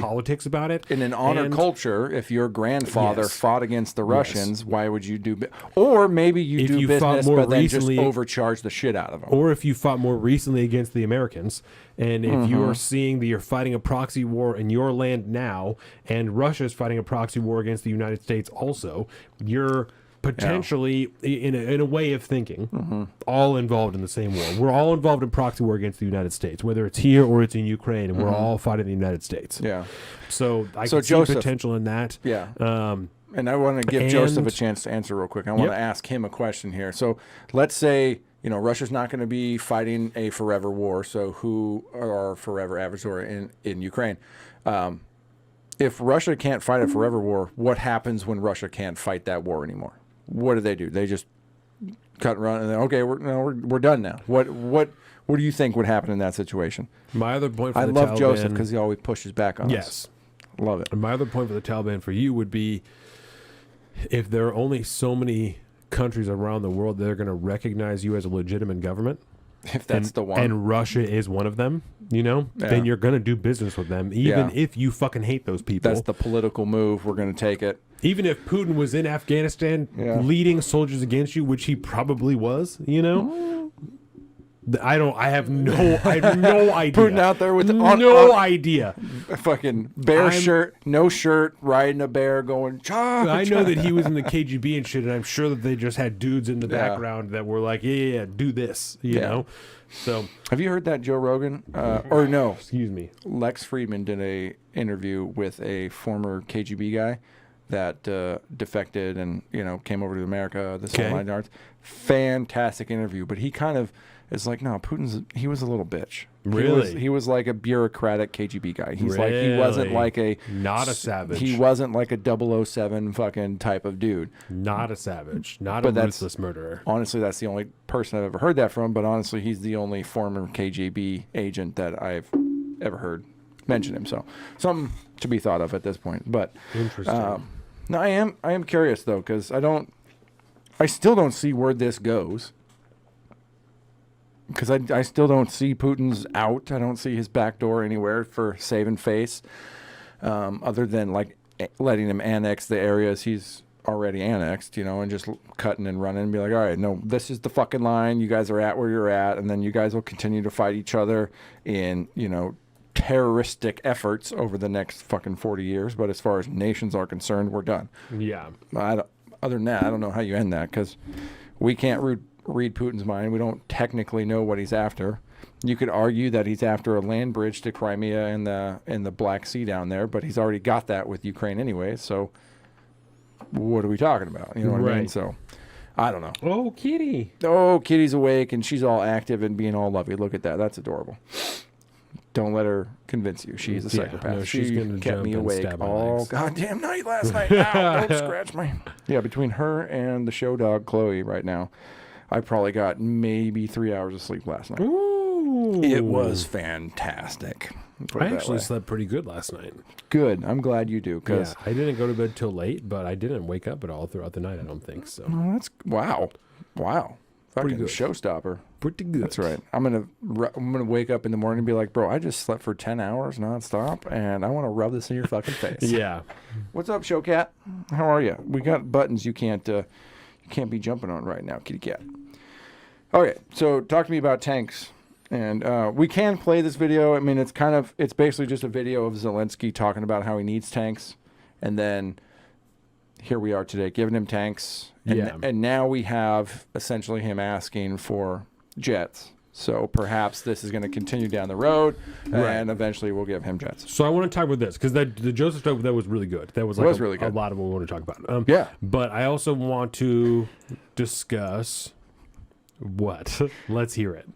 politics about it. In an honor culture, if your grandfather fought against the Russians, why would you do? Or maybe you do business, but then just overcharge the shit out of them. Or if you fought more recently against the Americans. And if you are seeing that you're fighting a proxy war in your land now, and Russia is fighting a proxy war against the United States also, you're potentially, in a way of thinking, all involved in the same war. We're all involved in proxy war against the United States, whether it's here or it's in Ukraine, and we're all fighting the United States. Yeah. So I can see potential in that. Yeah. And I want to give Joseph a chance to answer real quick. I want to ask him a question here. So let's say, Russia's not going to be fighting a forever war. So who are forever adversary in Ukraine? If Russia can't fight a forever war, what happens when Russia can't fight that war anymore? What do? They just cut and run, and then, okay, we're done now. What do you think would happen in that situation? My other point for I the love Taliban, Joseph because he always pushes back on us. Yes. Love it. And my other point for the Taliban for you would be, if there are only so many countries around the world that are going to recognize you as a legitimate government, if that's the one, and Russia is one of them, then you're going to do business with them, even if you fucking hate those people. That's the political move. We're going to take it. Even if Putin was in Afghanistan leading soldiers against you, which he probably was, I have no idea. Putin out there with no idea. Fucking shirt, no shirt, riding a bear, going. I know that he was in the KGB and shit, and I'm sure that they just had dudes in the background that were like, yeah, do this, you know. So, have you heard that Joe Rogan? Or no? Excuse me. Lex Friedman did a interview with a former KGB guy that defected and came over to America. This whole 9 yards. Fantastic interview, but he kind of. It's like, no, he was a little bitch. Really? He was like a bureaucratic KGB guy. He's like, he wasn't like not a savage. He wasn't like a 007 fucking type of dude. Not a savage. Not a ruthless murderer. Honestly, that's the only person I've ever heard that from, but honestly, he's the only former KGB agent that I've ever heard mention him. So, something to be thought of at this point. But interesting. No, I am curious though, because I still don't see where this goes. Because I still don't see Putin's out. I don't see his back door anywhere for saving face. other than like letting him annex the areas he's already annexed, and just cutting and running and be like, all right, no, this is the fucking line. You guys are at where you're at, and then you guys will continue to fight each other in, terroristic efforts over the next fucking 40 years. But as far as nations are concerned, we're done. Yeah. Other than that, I don't know how you end that, because we can't read Putin's mind. We don't technically know what he's after. You could argue that he's after a land bridge to Crimea and the Black Sea down there, but he's already got that with Ukraine anyway. So what are we talking about? You know what I mean? So I don't know. Oh, kitty. Oh, Kitty's awake and she's all active and being all lovey. Look at that. That's adorable. Don't let her convince you. She's a psychopath. No, she's gonna kept jump me and awake stab my all legs. goddamn night last night. Ow, don't scratch my... Yeah, between her and the show dog, Chloe, right now, I probably got maybe 3 hours of sleep last night. Ooh. It was fantastic. Put it I that actually way. slept pretty good last night. Good. I'm glad you do, because... Yeah, I didn't go to bed till late, but I didn't wake up at all throughout the night, I don't think so. Oh, that's... Wow. Fucking good. showstopper. Pretty good. That's right. I'm gonna wake up in the morning and be like, bro, I just slept for 10 hours nonstop, and I want to rub this in your fucking face. Yeah. What's up, Showcat? How are you? We got buttons you can't be jumping on right now, kitty cat. Okay, so talk to me about tanks, and we can play this video. I mean, it's basically just a video of Zelensky talking about how he needs tanks, and then here we are today giving him tanks. And now we have essentially him asking for jets. So perhaps this is going to continue down the road, and eventually we'll give him jets. So I want to talk about this because the Joseph stuff that was really good. That was like really good. A lot of what we want to talk about. Yeah. But I also want to discuss what. Let's hear it.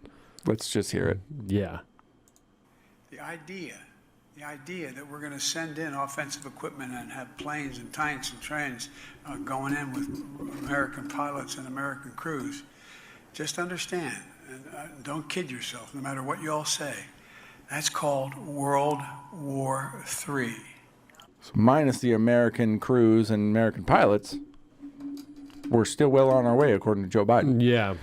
Let's just hear it. Yeah. The idea that we're going to send in offensive equipment and have planes and tanks and trains going in with American pilots and American crews, just understand, and don't kid yourself, no matter what you all say, that's called World War III. So minus the American crews and American pilots, we're still well on our way, according to Joe Biden. Yeah.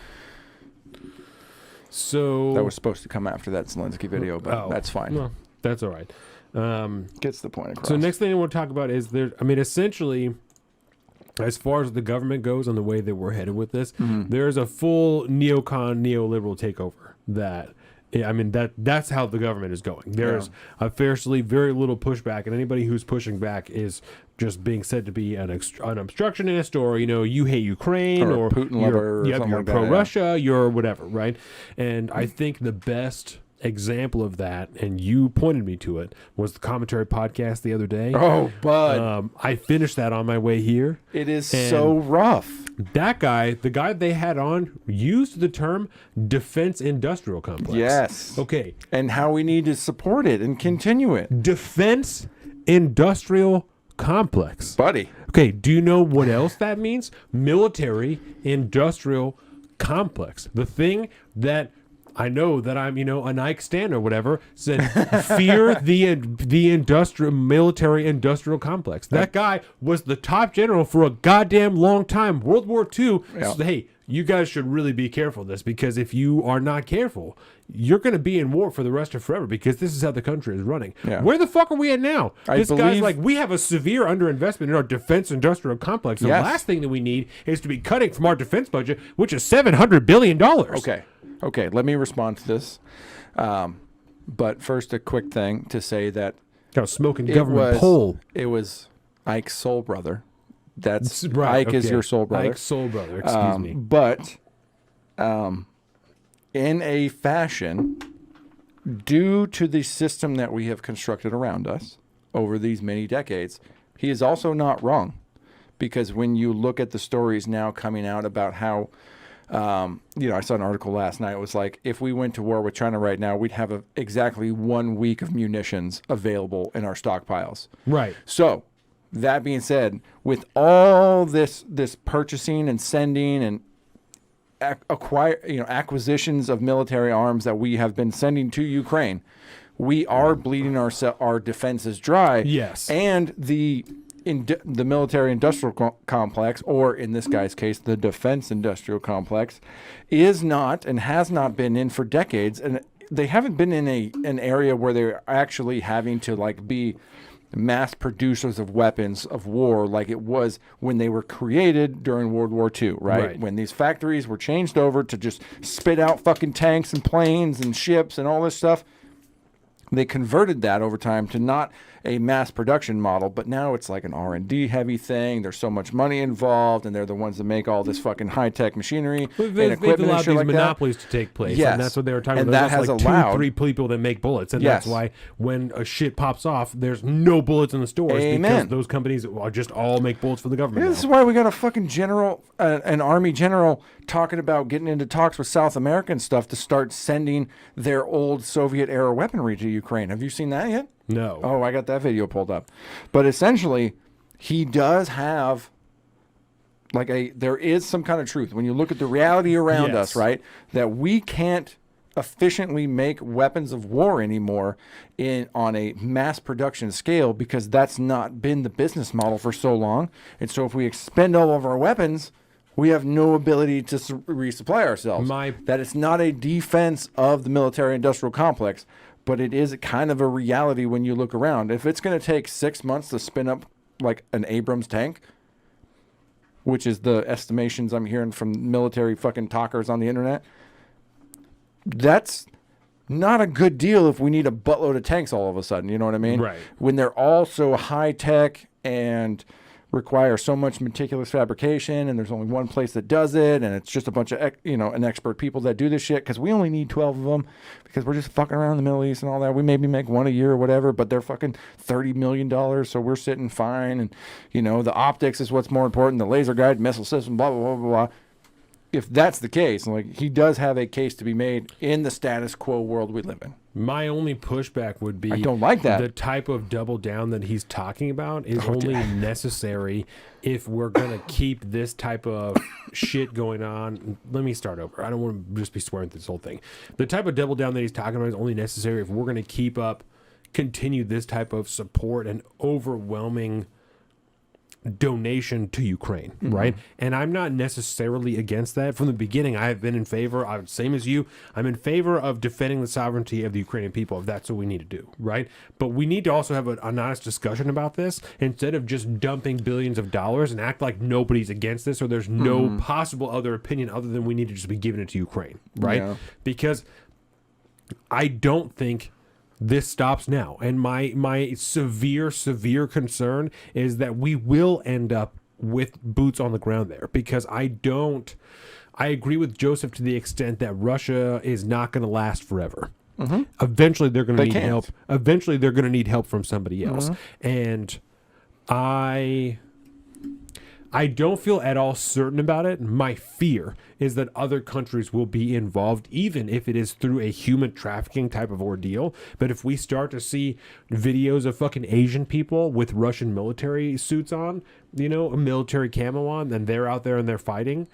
So That was supposed to come after that Zelensky video, but that's fine. No, that's all right. Gets the point across. So next thing I want to talk about is essentially, as far as the government goes on the way that we're headed with this, there's a full neocon, neoliberal takeover that's how the government is going. There's officially very little pushback, and anybody who's pushing back is just being said to be an obstructionist, or you hate Ukraine, or a Putin lover, or something you're like that, pro-Russia, you're whatever, right? And I think the best example of that, and you pointed me to it, was the Commentary podcast the other day. Oh, bud. I finished that on my way here. It is so rough. That guy, the guy they had on, used the term defense industrial complex. Yes. Okay. And how we need to support it and continue it. Defense industrial complex. Buddy. Okay, do you know what else that means? Military industrial complex. The thing that I know that I'm, a Nike stan or whatever, said, fear the industrial, military industrial complex. That guy was the top general for a goddamn long time. World War II. Yeah. So, hey, you guys should really be careful of this, because if you are not careful, you're going to be in war for the rest of forever, because this is how the country is running. Yeah. Where the fuck are we at now? This guy's believe- like, we have a severe underinvestment in our defense industrial complex. The Yes. last thing that we need is to be cutting from our defense budget, which is $700 billion. Okay, let me respond to this. But first, a quick thing to say that Got a smoking government poll. it was Ike's soul brother. That's Right, Ike is okay. your soul brother. Ike's soul brother, excuse me. But in a fashion, due to the system that we have constructed around us over these many decades, he is also not wrong. Because when you look at the stories now coming out about how, I saw an article last night. It was like, if we went to war with China right now, we'd have exactly 1 week of munitions available in our stockpiles. Right. So, that being said, with all this purchasing and sending and acquisitions of military arms that we have been sending to Ukraine, we are bleeding our defenses dry. Yes. And the military industrial complex, or in this guy's case, the defense industrial complex, is not and has not been in for decades. And they haven't been in an area where they're actually having to be mass producers of weapons of war like it was when they were created during World War II, right? When these factories were changed over to just spit out fucking tanks and planes and ships and all this stuff. They converted that over time to not a mass production model, but now it's like an R&D heavy thing. There's so much money involved, and they're the ones that make all this fucking high-tech machinery and equipment and shit like that. Monopolies to take place, Yes. and that's what they were talking And about. that There's has like allowed- 2-3 people that make bullets, and Yes. that's why when a shit pops off, there's no bullets in the stores because Amen. those companies are just all make bullets for the government. This is now. why we got a fucking general, an army general talking about getting into talks with South America and stuff to start sending their old Soviet-era weaponry to Ukraine. Have you seen that yet? No. Oh, I got that video pulled up. But essentially, he does have there is some kind of truth when you look at the reality around Yes. us, right? That we can't efficiently make weapons of war anymore on a mass production scale because that's not been the business model for so long. And so if we expend all of our weapons, we have no ability to resupply ourselves. That it's not a defense of the military industrial complex, but it is kind of a reality when you look around. If it's going to take 6 months to spin up like an Abrams tank, which is the estimations I'm hearing from military fucking talkers on the internet, that's not a good deal if we need a buttload of tanks all of a sudden. You know what I mean? Right. When they're all so high tech and require so much meticulous fabrication, and there's only one place that does it, and it's just a bunch of an expert people that do this shit because we only need 12 of them because we're just fucking around in the Middle East and all that. We maybe make one a year or whatever, but they're fucking $30 million, so we're sitting fine. And the optics is what's more important, the laser guided missile system, blah blah blah blah blah. If that's the case, like, he does have a case to be made in the status quo world we live in. My only pushback would be I don't like that. The type of double down that he's talking about is only necessary if we're going to keep this type of shit going on. Let me start over. I don't want to just be swearing through this whole thing. The type of double down that he's talking about is only necessary if we're going to continue this type of support and overwhelming donation to Ukraine, right? And I'm not necessarily against that. From the beginning, I have been in favor, same as you, I'm in favor of defending the sovereignty of the Ukrainian people if that's what we need to do, right? But we need to also have an honest discussion about this instead of just dumping billions of dollars and act like nobody's against this or there's no possible other opinion other than we need to just be giving it to Ukraine, right? Yeah. Because I don't think this stops now. And my severe concern is that we will end up with boots on the ground there because I agree with Joseph to the extent that Russia is not going to last forever. Eventually they're going to need help. Eventually they're going to need help from somebody else. And I don't feel at all certain about it. My fear is that other countries will be involved, even if it is through a human trafficking type of ordeal. But if we start to see videos of fucking Asian people with Russian military suits on, a military camo on, then they're out there and they're fighting,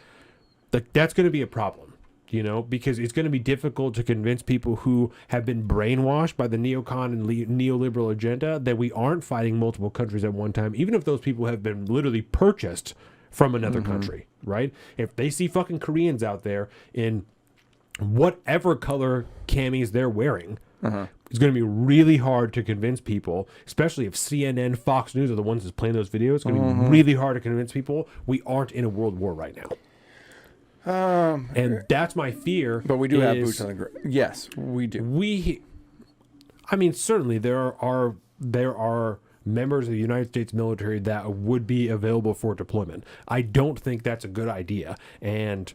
that's going to be a problem. Because it's going to be difficult to convince people who have been brainwashed by the neocon and neoliberal agenda that we aren't fighting multiple countries at one time, even if those people have been literally purchased from another country, right? If they see fucking Koreans out there in whatever color camis they're wearing, it's going to be really hard to convince people, especially if CNN, Fox News are the ones that's playing those videos. It's going to be really hard to convince people we aren't in a world war right now. And that's my fear. But we do have boots on the ground. Yes, we do. Certainly there are members of the United States military that would be available for deployment. I don't think that's a good idea. And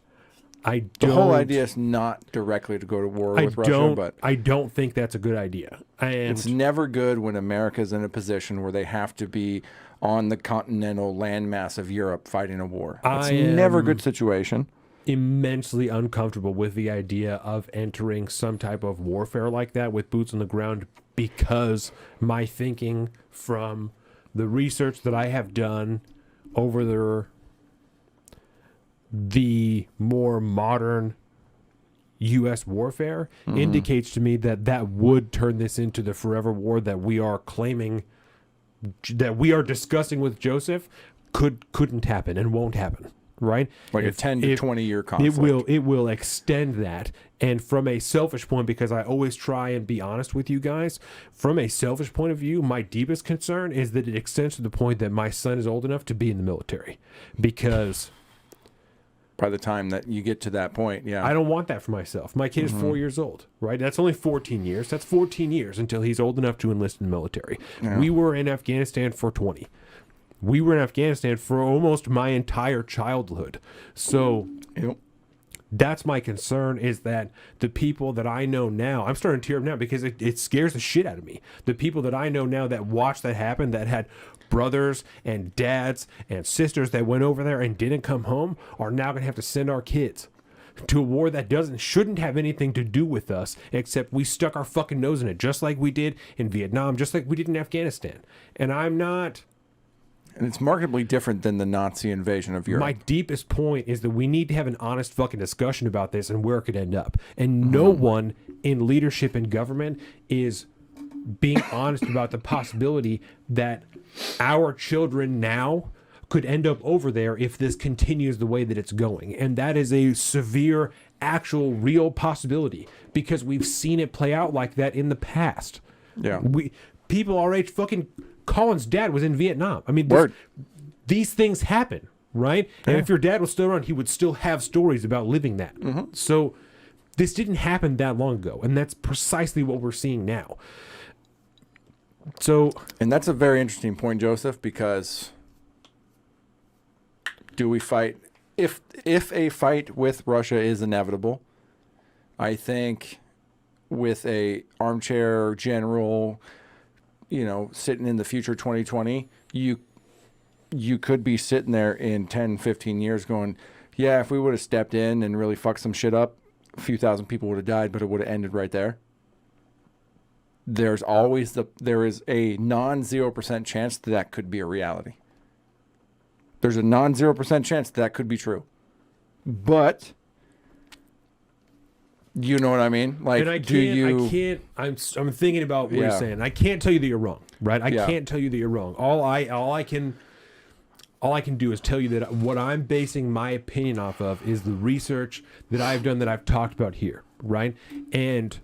the whole idea is not directly to go to war with Russia, but I don't think that's a good idea. And it's never good when America's in a position where they have to be on the continental landmass of Europe fighting a war. It's never a good situation. Immensely uncomfortable with the idea of entering some type of warfare like that with boots on the ground because my thinking from the research that I have done over the more modern U.S. warfare indicates to me that would turn this into the forever war that we are claiming, that we are discussing with Joseph, couldn't happen and won't happen. right? Like a 10 to 20 year conflict. It will extend that. And from a selfish point, because I always try and be honest with you guys, from a selfish point of view, my deepest concern is that it extends to the point that my son is old enough to be in the military. Because by the time that you get to that point, yeah. I don't want that for myself. My kid is 4 years old, right? That's only 14 years. That's 14 years until he's old enough to enlist in the military. Yeah. We were in Afghanistan for 20. We were in Afghanistan for almost my entire childhood. So Yep. that's my concern, is that the people that I know now, I'm starting to tear up now because it scares the shit out of me. The people that I know now that watched that happen, that had brothers and dads and sisters that went over there and didn't come home, are now going to have to send our kids to a war that shouldn't have anything to do with us, except we stuck our fucking nose in it, just like we did in Vietnam, just like we did in Afghanistan. And I'm not... And it's markedly different than the Nazi invasion of Europe. My deepest point is that we need to have an honest fucking discussion about this and where it could end up. And no one in leadership and government is being honest about the possibility that our children now could end up over there if this continues the way that it's going. And that is a severe, actual, real possibility, because we've seen it play out like that in the past. Yeah. People our age, fucking Colin's dad was in Vietnam. I mean, these things happen, right? And if your dad was still around, he would still have stories about living that. So this didn't happen that long ago, and that's precisely what we're seeing now. So, and that's a very interesting point, Joseph, because do we fight? If a fight with Russia is inevitable, I think with a armchair general, sitting in the future 2020, you could be sitting there in 10, 15 years going, yeah, if we would have stepped in and really fucked some shit up, a few thousand people would have died, but it would have ended right there. There is a non-0% chance that could be a reality. There's a non-0% chance that could be true. But you know what I mean? Like, and I'm thinking about what you're saying. I can't tell you that you're wrong, right? I can't tell you that you're wrong. All I can do is tell you that what I'm basing my opinion off of is the research that I've done, that I've talked about here, right? And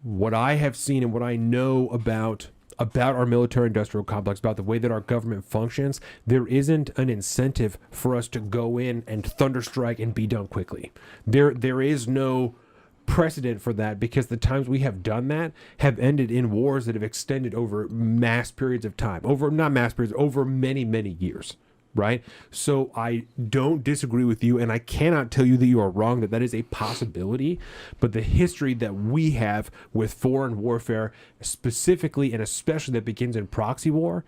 what I have seen and what I know about our military-industrial complex, about the way that our government functions, there isn't an incentive for us to go in and thunderstrike and be done quickly. There is no precedent for that, because the times we have done that have ended in wars that have extended over mass periods of time, over many, many years. Right? So I don't disagree with you, and I cannot tell you that you are wrong, that is a possibility. But the history that we have with foreign warfare, specifically and especially that begins in proxy war,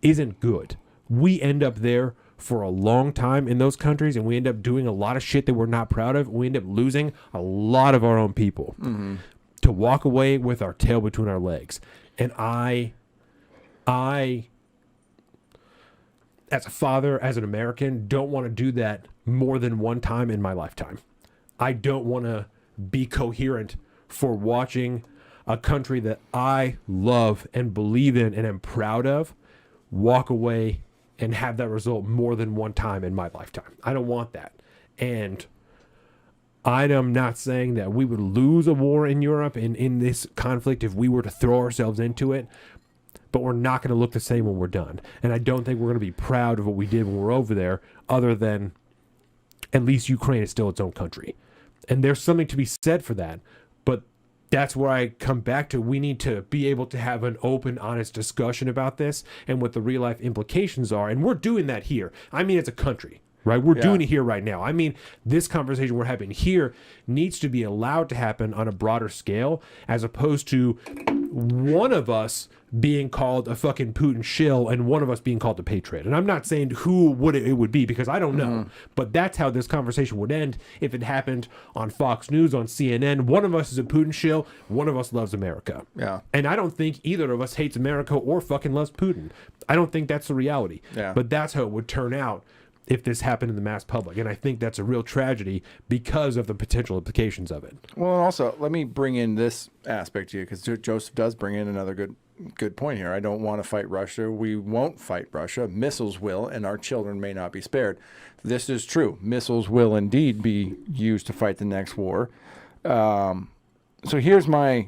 isn't good. We end up there for a long time in those countries, and we end up doing a lot of shit that we're not proud of. We end up losing a lot of our own people to walk away with our tail between our legs. And I as a father, as an American, don't want to do that more than one time in my lifetime. I don't want to be coherent for watching a country that I love and believe in and am proud of walk away and have that result more than one time in my lifetime. I don't want that. And I am not saying that we would lose a war in Europe and in this conflict if we were to throw ourselves into it, but we're not going to look the same when we're done. And I don't think we're going to be proud of what we did when we're over there, other than at least Ukraine is still its own country. And there's something to be said for that. But that's where I come back to. We need to be able to have an open, honest discussion about this and what the real life implications are. And we're doing that here. I mean, it's a country, right? We're doing it here right now. I mean, this conversation we're having here needs to be allowed to happen on a broader scale, as opposed to one of us being called a fucking Putin shill and one of us being called a patriot. And I'm not saying who it would be, because I don't know. But that's how this conversation would end if it happened on Fox News, on CNN. One of us is a Putin shill, one of us loves America. Yeah. And I don't think either of us hates America or fucking loves Putin. I don't think that's the reality. Yeah. But that's how it would turn out if this happened in the mass public. And I think that's a real tragedy because of the potential implications of it. Well, and also, let me bring in this aspect to you, because Joseph does bring in another good good point here. I don't want to fight Russia. We won't fight Russia. Missiles will, and our children may not be spared. This is true. Missiles will indeed be used to fight the next war. So here's my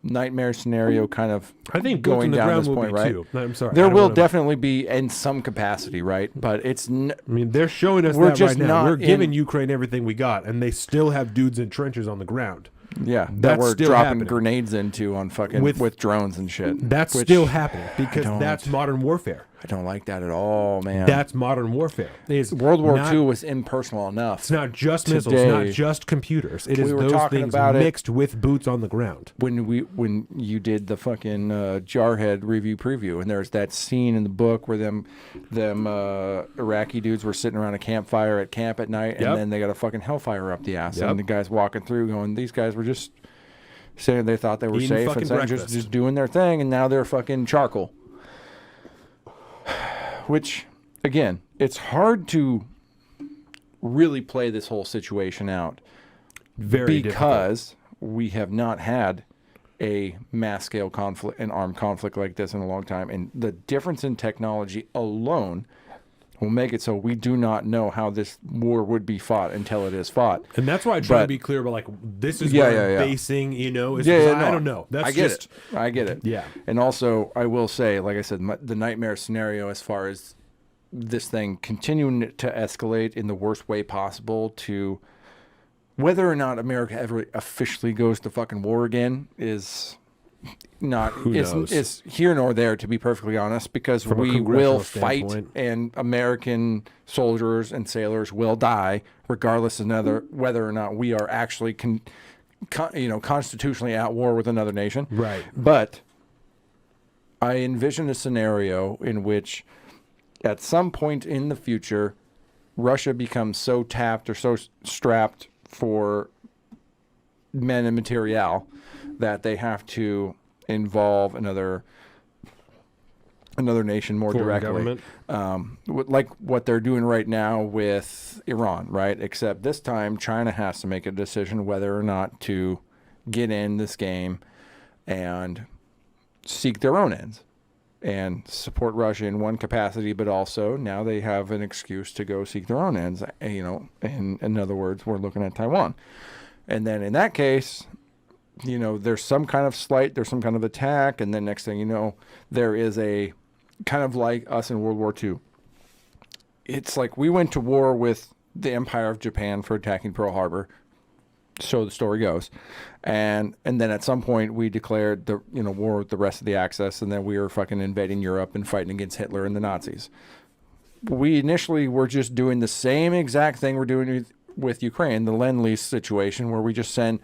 nightmare scenario, kind of I think boots on going the down ground this will point, be right? too. I'm sorry. I There don't will wanna- definitely be in some capacity, right? But it's I mean, they're showing us We're that just right now. not We're giving in- Ukraine everything we got, and they still have dudes in trenches on the ground. that That's we're still dropping happening. grenades into on fucking With- with drones and shit. That's which still happening because don't- that's modern warfare. I don't like that at all, man. That's modern warfare. It's World War not- II was impersonal enough. It's not just missiles, it's not Today- just computers. It is We were those talking things about it. mixed with boots on the ground. When you did the fucking Jarhead review preview, and there's that scene in the book where them Iraqi dudes were sitting around a campfire at camp at night, Yep. and then they got a fucking hellfire up the ass, Yep. and the guys walking through going, these guys were just saying they thought they were Eating safe fucking and saying breakfast. just doing their thing, and now they're fucking charcoal. Which, again, it's hard to really play this whole situation out Very difficult. because we have not had a mass scale conflict, an armed conflict like this in a long time. And the difference in technology alone will make it so we do not know how this war would be fought until it is fought. And that's why I try to But- be clear about, like, this is Yeah, what yeah, I'm yeah. basing, you know? Is Yeah, I no, don't know. That's I get just, it. I get it. Yeah. And also, I will say, like I said, the nightmare scenario as far as this thing continuing to escalate in the worst way possible to whether or not America ever officially goes to fucking war again is not knows? it's here nor there, to be perfectly honest, because From a we congressional will fight standpoint. and American soldiers and sailors will die regardless of whether or not we are actually constitutionally at war with another nation. Right. But I envision a scenario in which at some point in the future, Russia becomes so tapped or so strapped for men and material that they have to involve another nation more Foreign directly. government. Like what they're doing right now with Iran, right? Except this time China has to make a decision whether or not to get in this game and seek their own ends and support Russia in one capacity, but also now they have an excuse to go seek their own ends. In other words, we're looking at Taiwan. And then in that case, there's some kind of slight, there's some kind of attack, and then next thing you know, there is a kind of like us in World War II. It's like we went to war with the Empire of Japan for attacking Pearl Harbor. So the story goes. And then at some point we declared the war with the rest of the Axis, and then we were fucking invading Europe and fighting against Hitler and the Nazis. We initially were just doing the same exact thing we're doing with Ukraine, the Lend-Lease situation, where we just send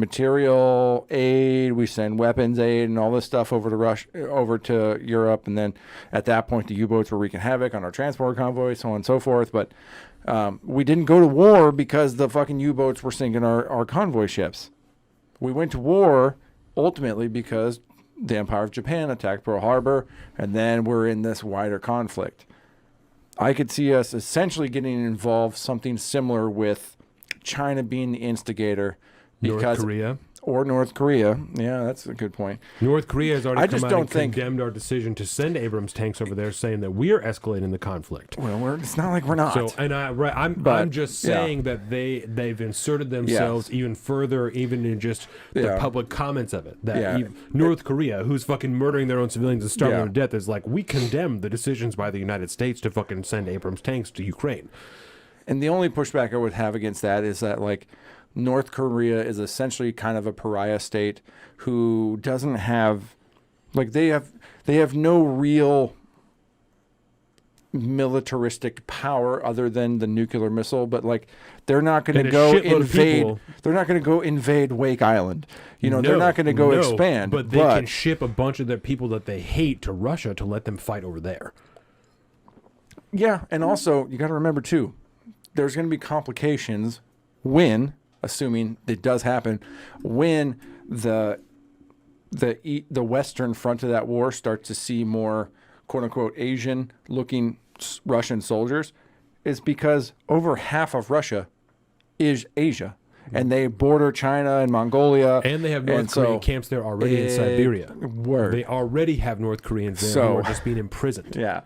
material aid, we send weapons aid and all this stuff over to Europe, and then at that point the U-boats were wreaking havoc on our transport convoys, so on and so forth. But we didn't go to war because the fucking U-boats were sinking our convoy ships. We went to war ultimately because the Empire of Japan attacked Pearl Harbor, and then we're in this wider conflict. I could see us essentially getting involved, something similar with China being the instigator. North Korea. Or North Korea. Yeah, that's a good point. North Korea has already I come just out don't and think- condemned our decision to send Abrams tanks over there, saying that we are escalating the conflict. Well, it's not like we're not. So, and I'm But, just yeah. saying that they've inserted themselves even further, even in just the Yeah. public comments of it. That Yeah. North Korea, who's fucking murdering their own civilians and starving Yeah. them to death, is like, we condemn the decisions by the United States to fucking send Abrams tanks to Ukraine. And the only pushback I would have against that is that, like, North Korea is essentially kind of a pariah state who doesn't have, like, they have no real militaristic power other than the nuclear missile, but like they're not going And to a go shitload of invade. people- They're not going to go invade Wake Island. They're not going to go No, expand. But they can ship a bunch of their people that they hate to Russia to let them fight over there. Yeah, and also you got to remember too, there's going to be complications when, assuming it does happen, when the western front of that war starts to see more quote unquote Asian looking Russian soldiers, is because over half of Russia is Asia. and they border China and Mongolia, And they have North and Korean so camps there already in Siberia. Word. They already have North Koreans there So- who are just being imprisoned. Yeah.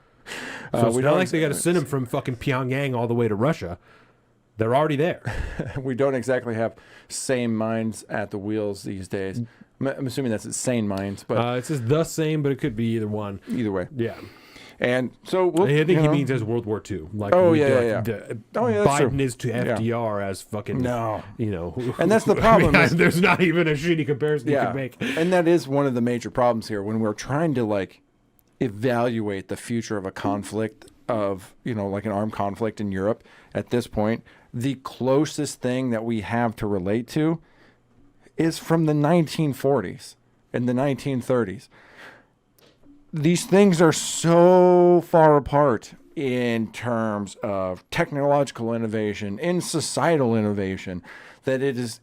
So it's we not don't like they got to send them from fucking Pyongyang all the way to Russia. They're already there. we don't exactly have same minds at the wheels these days. I'm assuming that's sane minds, but It says the same, but it could be either one. either way. Yeah. And so I think you he know, means as World War II. Like, Oh, we- yeah, like, yeah, yeah. the- Oh, yeah, that's Biden true. is to FDR as fucking, No. you know. And that's the problem is- there's not even a shitty comparison you can make. And that is one of the major problems here when we're trying to like evaluate the future of a conflict of, you know, like an armed conflict in Europe at this point. The closest thing that we have to relate to is from the 1940s and the 1930s. These things are so far apart in terms of technological innovation, in societal innovation, that it is,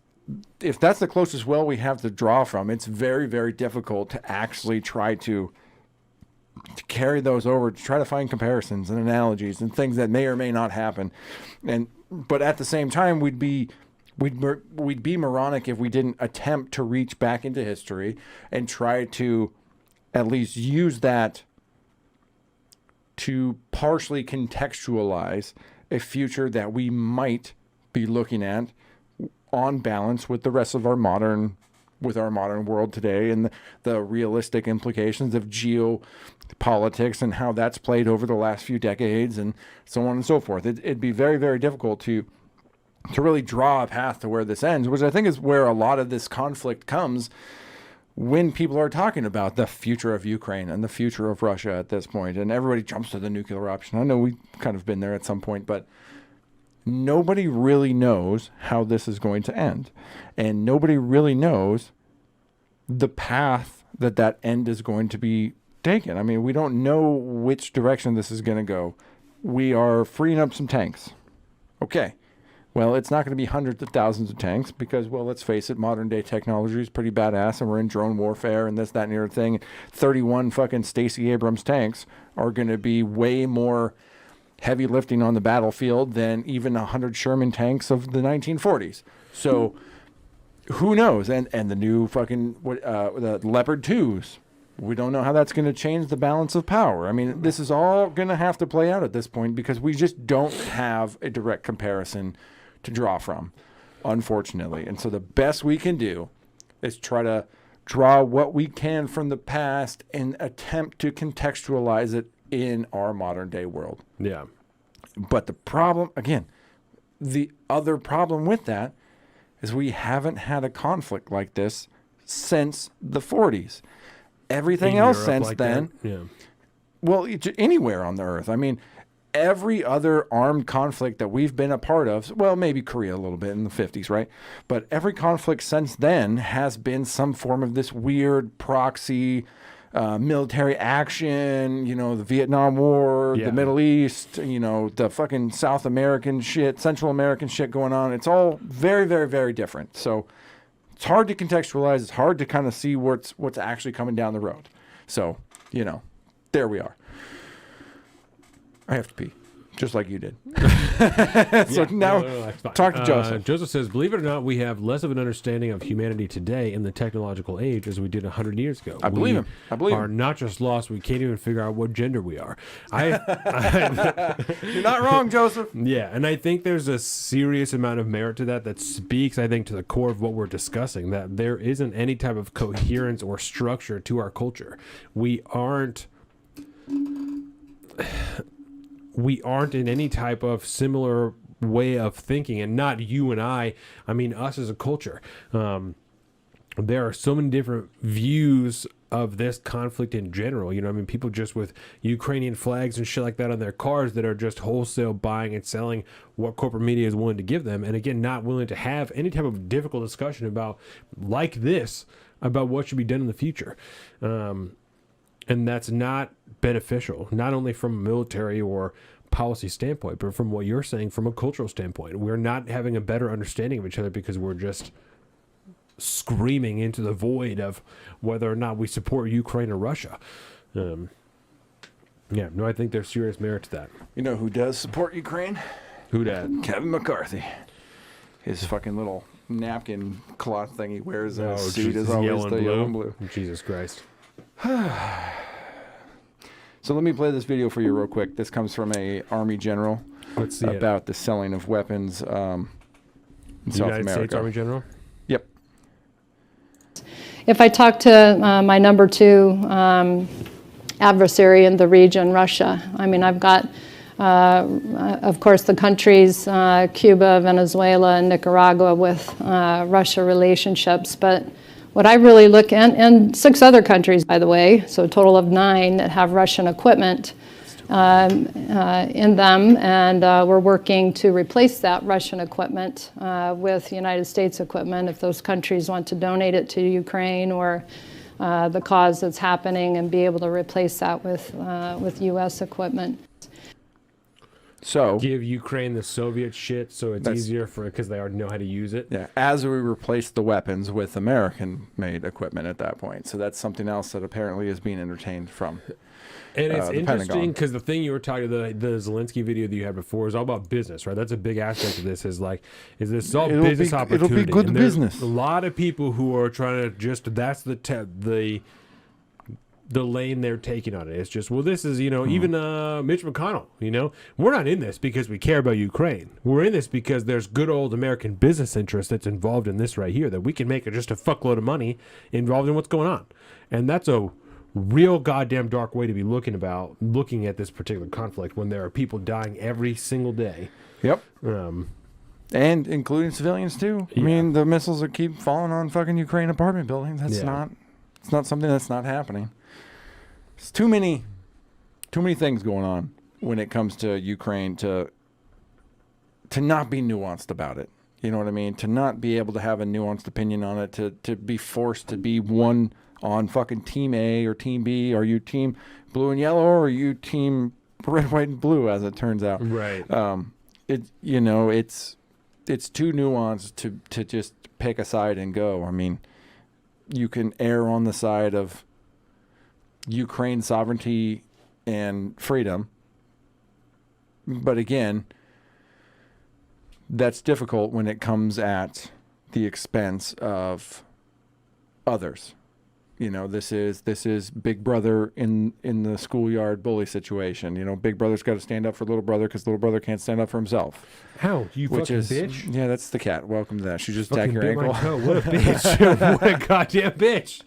if that's the closest well we have to draw from, it's very, very difficult to actually try to carry those over, to try to find comparisons and analogies and things that may or may not happen. But at the same time, we'd be moronic if we didn't attempt to reach back into history and try to at least use that to partially contextualize a future that we might be looking at on balance with the rest of our modern world today, and the realistic implications of geopolitics and how that's played over the last few decades and so on and so forth. It'd be very, very difficult to really draw a path to where this ends, which I think is where a lot of this conflict comes when people are talking about the future of Ukraine and the future of Russia at this point, and everybody jumps to the nuclear option. I know we've kind of been there at some point, but nobody really knows how this is going to end. And nobody really knows the path that end is going to be taken. I mean, we don't know which direction this is going to go. We are freeing up some tanks. Okay. Well, it's not going to be hundreds of thousands of tanks because, well, let's face it, modern day technology is pretty badass, and we're in drone warfare and this, that, and the other thing. 31 fucking Stacey Abrams tanks are going to be way more heavy lifting on the battlefield than even 100 Sherman tanks of the 1940s. So who knows? And the new fucking the Leopard 2s. We don't know how that's going to change the balance of power. I mean, this is all going to have to play out at this point because we just don't have a direct comparison to draw from, unfortunately. And so the best we can do is try to draw what we can from the past and attempt to contextualize it in our modern day world. Yeah. But the problem, again, the other problem with that is we haven't had a conflict like this since the 40s. Everything In else Europe since like then, that? Yeah. well, anywhere on the earth. I mean, every other armed conflict that we've been a part of, well, maybe Korea a little bit in the 50s, right? But every conflict since then has been some form of this weird proxy military action, you know, the Vietnam War, Yeah. the Middle East, you know, the fucking South American shit, Central American shit going on. It's all very, very, very different. So it's hard to contextualize. It's hard to kind of see what's actually coming down the road. So, you know, there we are. I have to pee, just like you did. So now, that's fine. talk to Joseph. Joseph says, believe it or not, we have less of an understanding of humanity today in the technological age as we did 100 years ago. I believe we him. I believe are him. not just lost, we can't even figure out what gender we are. You're not wrong, Joseph. Yeah, and I think there's a serious amount of merit to that speaks, I think, to the core of what we're discussing, that there isn't any type of coherence or structure to our culture. We aren't in any type of similar way of thinking, and not you and I mean us as a culture. There are so many different views of this conflict in general. You know, I mean, people just with Ukrainian flags and shit like that on their cars that are just wholesale buying and selling what corporate media is willing to give them. And again, not willing to have any type of difficult discussion about what should be done in the future. And that's not beneficial, not only from a military or policy standpoint, but from what you're saying from a cultural standpoint. We're not having a better understanding of each other because we're just screaming into the void of whether or not we support Ukraine or Russia. I think there's serious merit to that. You know who does support Ukraine? Who dat? Kevin McCarthy. His fucking little napkin cloth thing he wears in his Oh, suit Jesus, is always yellow and the blue. yellow and blue. Jesus Christ. So let me play this video for you real quick. This comes from a Army general Let's see it. about the selling of weapons in South United America. States Army General. Yep. If I talk to my number 2 adversary in the region, Russia, I mean, I've got, of course, the countries, Cuba, Venezuela, and Nicaragua with Russia relationships, but what I really look at, and 6 other countries, by the way, so a total of 9 that have Russian equipment in them, and we're working to replace that Russian equipment with United States equipment if those countries want to donate it to Ukraine or the cause that's happening, and be able to replace that with U.S. equipment. So Give Ukraine the Soviet shit so it's That's- easier for because they already know how to use it. yeah, as we replace the weapons with American-made equipment at that point. So that's something else that apparently is being entertained from. And it's the interesting Pentagon. because the thing you were talking, the Zelensky video that you had before is all about business, right? That's a big aspect of this. Is this is all It'll business be- it'll be opportunity. good And there's business. A lot of people who are trying to just that's the lane they're taking on it. It's just, well, this is, even Mitch McConnell, we're not in this because we care about Ukraine. We're in this because there's good old American business interest that's involved in this right here, that we can make just a fuckload of money involved in what's going on. And that's a real goddamn dark way to be looking at this particular conflict when there are people dying every single day. Yep. Um, And including civilians too. I Yeah. mean, the missiles that keep falling on fucking Ukraine apartment buildings. It's not something that's not happening. It's too many things going on when it comes to Ukraine to not be nuanced about it. You know what I mean? To not be able to have a nuanced opinion on it, to be forced to be one on fucking team A or team B. Are you team blue and yellow, or are you team red, white, and blue, as it turns out? right. It's too nuanced to just pick a side and go. I mean, you can err on the side of Ukraine sovereignty and freedom, but again, that's difficult when it comes at the expense of others. This is Big Brother in the schoolyard bully situation. Big Brother's got to stand up for little brother because little brother can't stand up for himself. How? You Which fucking is bitch? Yeah, that's the cat. Welcome to that. She just Fucking attacked your bit my ankle. toe. What a bitch. What a goddamn bitch.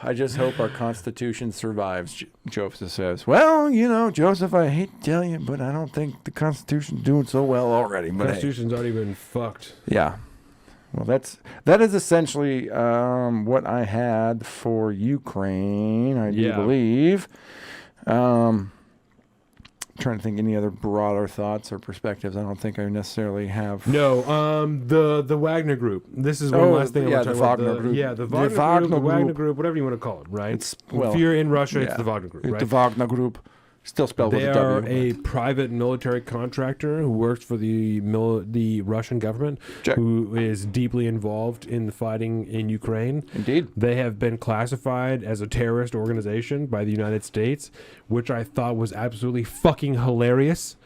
I just hope our Constitution survives, Joseph says. Well, Joseph, I hate to tell you, but I don't think the Constitution's doing so well already. But hey. Constitution's already been fucked. Yeah. Well, that is essentially what I had for Ukraine, I do believe. Trying to think any other broader thoughts or perspectives. I don't think I necessarily have. No, the Wagner Group. This is one last thing I want to the talk about. Wagner Group. Yeah, the The Wagner, Wagner Group, the Wagner Group. Group, whatever you want to call it, right? It's, if you're in Russia, it's yeah. the Wagner Group, right? The Wagner Group, still spelled They with a are W. a private military contractor who works for the Russian government, Check. who is deeply involved in the fighting in Ukraine. Indeed. They have been classified as a terrorist organization by the United States, which I thought was absolutely fucking hilarious.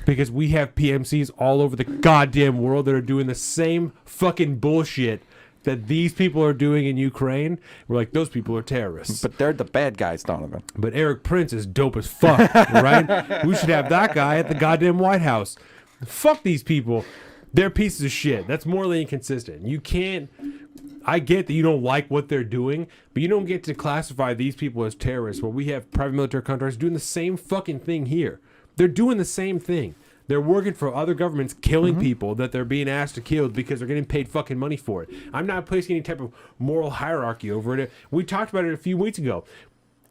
Because we have PMCs all over the goddamn world that are doing the same fucking bullshit that these people are doing in Ukraine. We're like, those people are terrorists. But they're the bad guys, Donovan. But Eric Prince is dope as fuck, right? We should have that guy at the goddamn White House. Fuck these people. They're pieces of shit. That's morally inconsistent. You can't... I get that you don't like what they're doing, but you don't get to classify these people as terrorists. Well, we have private military contractors doing the same fucking thing here. They're doing the same thing. They're working for other governments, killing people that they're being asked to kill because they're getting paid fucking money for it. I'm not placing any type of moral hierarchy over it. We talked about it a few weeks ago.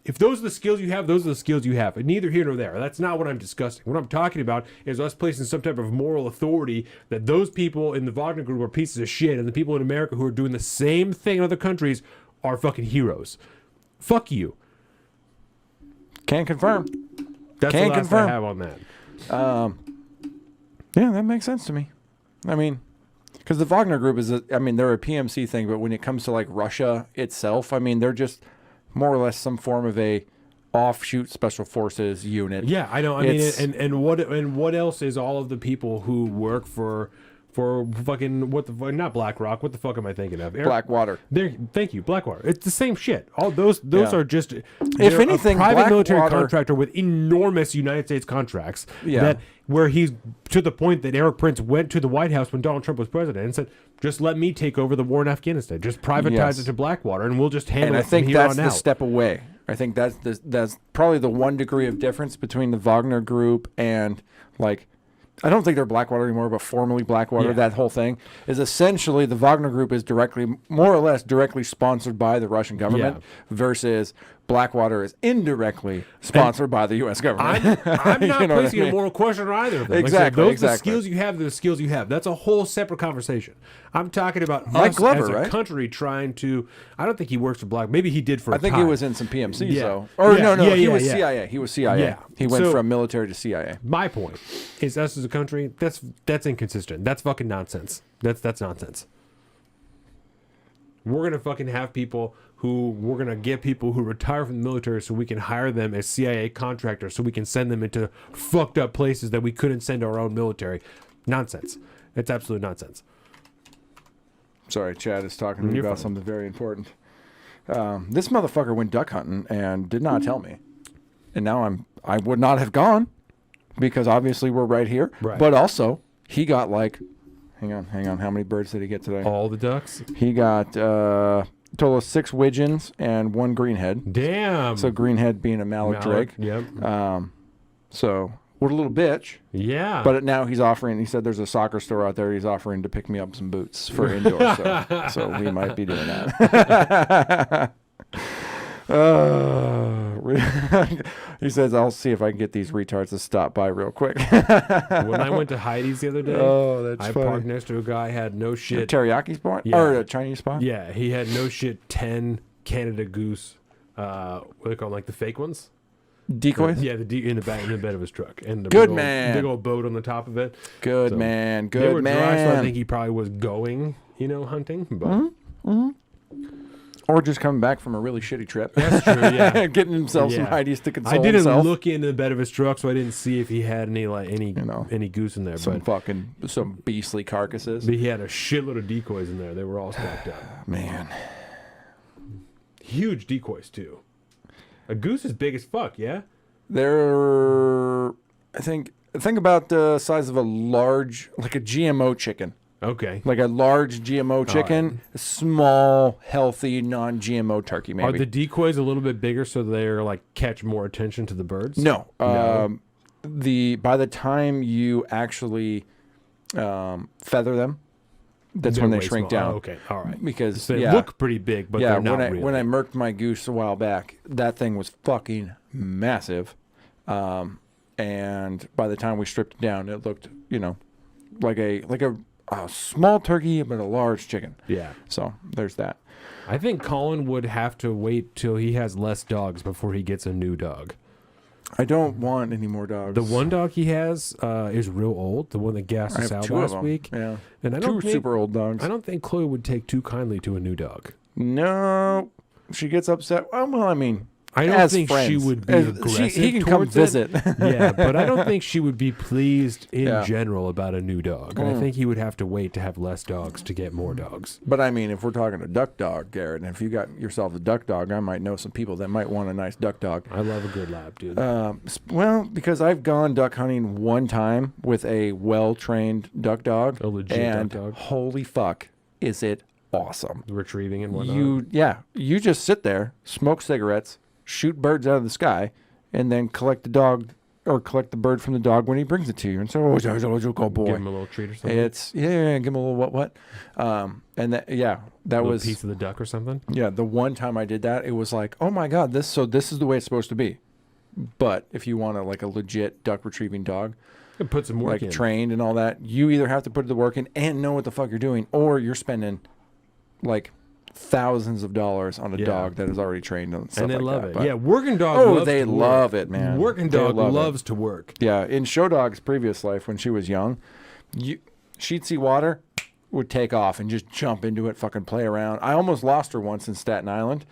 If those are the skills you have, those are the skills you have. Neither here nor there. That's not what I'm discussing. What I'm talking about is us placing some type of moral authority that those people in the Wagner Group are pieces of shit, and the people in America who are doing the same thing in other countries are fucking heroes. Fuck you. Can't confirm. That's Can't the last confirm. I have on that. Yeah, that makes sense to me. I mean, because the Wagner Group is, they're a PMC thing, but when it comes to like Russia itself, they're just more or less some form of a offshoot special forces unit. Yeah, I know. It's- And what else is all of the people who work for for fucking what the fuck? Not BlackRock. What the fuck am I thinking of? Blackwater. There, thank you, Blackwater. It's the same shit. All those Yeah. are just If anything, a private military Blackwater- contractor with enormous United States contracts. Yeah. That where he's to the point that Eric Prince went to the White House when Donald Trump was president and said, "Just let me take over the war in Afghanistan. Just privatize Yes. it to Blackwater, and we'll just handle And it I think from here that's on the out." step away. I think that's probably the one degree of difference between the Wagner Group and like, I don't think they're Blackwater anymore, but formerly Blackwater. Yeah. That whole thing is essentially the Wagner Group is directly, more or less, directly sponsored by the Russian government, versus Blackwater is indirectly sponsored by the U.S. government. I'm not You know what I placing a mean? moral question on either of them. Exactly, those exactly. the skills you have, the skills you have. That's a whole separate conversation. I'm talking about Mike us Glover, as a right? country trying to. I don't think he works for Black. Maybe he did for. I a think he time. was in some PMC, Yeah. so. Or Yeah, no, yeah, he yeah, was yeah. CIA. He was CIA. Yeah. He went So- from military to CIA. My point is, us as a country, that's inconsistent. That's fucking nonsense. That's nonsense. We're gonna fucking have people we're gonna get people who retire from the military so we can hire them as CIA contractors so we can send them into fucked up places that we couldn't send our own military. Nonsense. It's absolute nonsense. Sorry, Chad is talking to me You're about fine. something very important. This motherfucker went duck hunting and did not tell me, and now I would not have gone because obviously we're right here. Right. But also he got like, hang on, how many birds did he get today? All the ducks. He got total of 6 widgeons and 1 greenhead. Damn. So greenhead being a mallard drake. Yep. So what a little bitch. Yeah. But now he's offering. He said there's a soccer store out there. He's offering to pick me up some boots for indoor. So we might be doing that. He says I'll see if I can get these retards to stop by real quick. when I went to Heidi's the other day, Oh, that's I funny. parked next to a guy had no shit. Teriyaki spot Yeah. or a Chinese spot? Yeah, he had no shit 10 Canada Goose. What do they call them, like the fake ones? Decoys. Yeah, in the bed of his truck, and the Good big old, man. big old boat on the top of it. Good So, man. They Good were man. dry, so I think he probably was going, hunting. But Or just coming back from a really shitty trip. that's true. Yeah, Getting himself some Yeah. Heidi's to console I didn't himself. look into the bed of his truck, so I didn't see if he had any goose in there. Some beastly carcasses. But he had a shitload of decoys in there. They were all stacked up. Man. Huge decoys too. A goose is big as fuck. Yeah. They're, I think about the size of a large, like a GMO chicken. Okay. Like a large GMO chicken, a small, healthy, non-GMO turkey, maybe. Are the decoys a little bit bigger so they're like catch more attention to the birds? No. No. By the time you actually feather them, that's They're when they way shrink small. down. Oh, okay. All right. Because So they yeah, look pretty big, but they're not really. when I murked my goose a while back, that thing was fucking massive. And by the time we stripped it down, it looked, like a small turkey but a large chicken. Yeah. So there's that. I think Colin would have to wait till he has less dogs before he gets a new dog. I don't want any more dogs. The one dog he has is real old. The one that gassed I us have out 2 of last them. week. Yeah. And I Two don't think, super old dogs. I don't think Chloe would take too kindly to a new dog. No, she gets upset. Well, I mean, I don't as think she friends. would be As- aggressive. he can come towards it. visit. Yeah, but I don't think she would be pleased in Yeah. general about a new dog. I think he would have to wait to have less dogs to get more dogs. But I mean, if we're talking a duck dog, Garrett, and if you got yourself a duck dog, I might know some people that might want a nice duck dog. I love a good lab, dude. Well, because I've gone duck hunting one time with a well-trained duck dog, A legit and duck dog? holy fuck, is it awesome! Retrieving and whatnot. You just sit there, smoke cigarettes, shoot birds out of the sky, and then collect the dog or collect the bird from the dog when he brings it to you. And so, oh boy, Give him a little treat or something. it's give him a little what, and that a was piece of the duck or something. yeah. The one time I did that, it was like, oh my god, this is the way it's supposed to be. But if you want a legit duck retrieving dog, Could put some work like in. trained and all that, you either have to put the work in and know what the fuck you're doing, or you're spending like thousands of dollars on a Yeah. dog that is already trained and stuff And they like love that. it. But- Yeah, working dog. Oh, loves they to work. love it, man. Working They dog love it. loves to work. Yeah, in Show Dog's previous life when she was young, she'd see water, would take off and just jump into it, fucking play around. I almost lost her once in Staten Island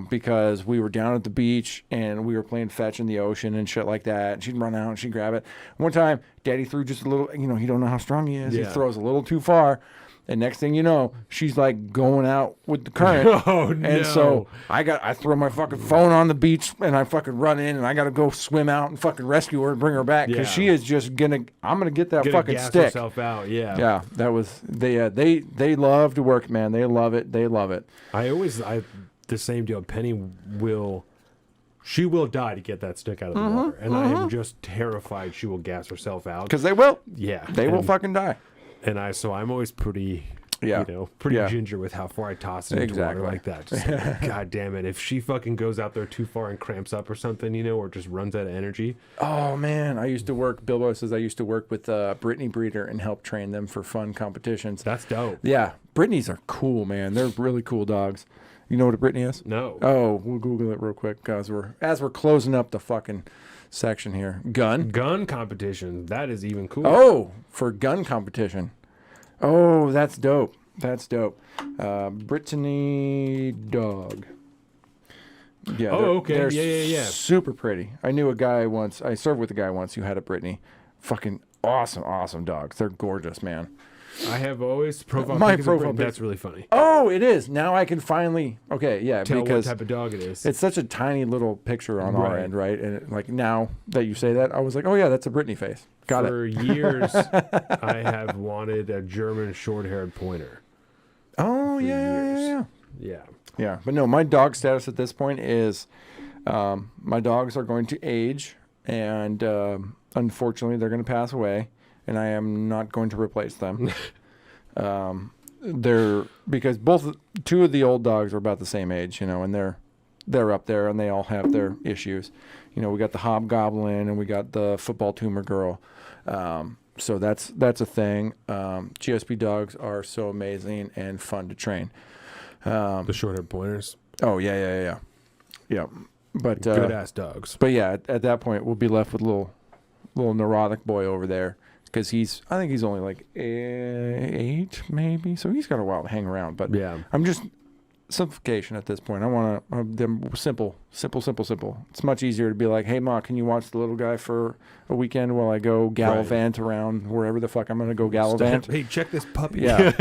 because we were down at the beach and we were playing fetch in the ocean and shit like that. And she'd run out and she'd grab it. One time, Daddy threw just a little, he don't know how strong he is. Yeah. He throws a little too far. And next thing you know, she's like going out with the current. Oh, no. And so I throw my fucking phone on the beach and I fucking run in and I got to go swim out and fucking rescue her and bring her back because Yeah. she is just I'm gonna get that Gonna fucking gas stick. herself out. Yeah. Yeah, that was they love to work, man. They love it. They love it. The same deal. Penny will die to get that stick out of the water, and I am just terrified she will gas herself out. Because they will. Yeah, They will fucking die. So I'm always pretty, Yeah. pretty Yeah. ginger with how far I toss it into Exactly. water like that. Just like, God damn it! If she fucking goes out there too far and cramps up or something, or just runs out of energy. Oh man, Bilbo says I used to work with Brittany Breeder and help train them for fun competitions. That's dope. Yeah, Brittany's are cool, man. They're really cool dogs. You know what a Brittany is? No. Oh, we'll Google it real quick as we're closing up the fucking section here. Gun competition. That is even cool. Oh, for gun competition. Oh, that's dope. That's dope. Brittany dog. Yeah. Oh, okay. They're Yeah. super pretty. I knew a guy once. I served with a guy once who had a Brittany. Fucking awesome dogs. They're gorgeous, man. I have always profile. My pictures of profile Britain. pic- That's really funny. Oh, it is. Now I can finally. Okay, yeah, Tell what because type of dog it is. it's such a tiny little picture on our Right. end, right? And like now that you say that, I was like, oh yeah, that's a Brittany face. Got it. For years, I have wanted a German short-haired pointer. Oh for yeah, years. yeah. Yeah. Yeah, but no, my dog status at this point is my dogs are going to age, and unfortunately, they're going to pass away, and I am not going to replace them. Because two of the old dogs are about the same age, and they're up there, and they all have their issues. We got the Hobgoblin, and we got the football tumor girl. So that's a thing. GSP dogs are so amazing and fun to train. The short-haired pointers. Oh yeah. But Good ass dogs. But yeah, at that point we'll be left with little neurotic boy over there because I think he's only like 8 maybe, so he's got a while to hang around. But Yeah. I'm just simplification at this point. I want them simple. It's much easier to be like, hey Ma, can you watch the little guy for a weekend while I go gallivant around wherever the fuck I'm gonna go gallivant. Hey, check this puppy. Yeah.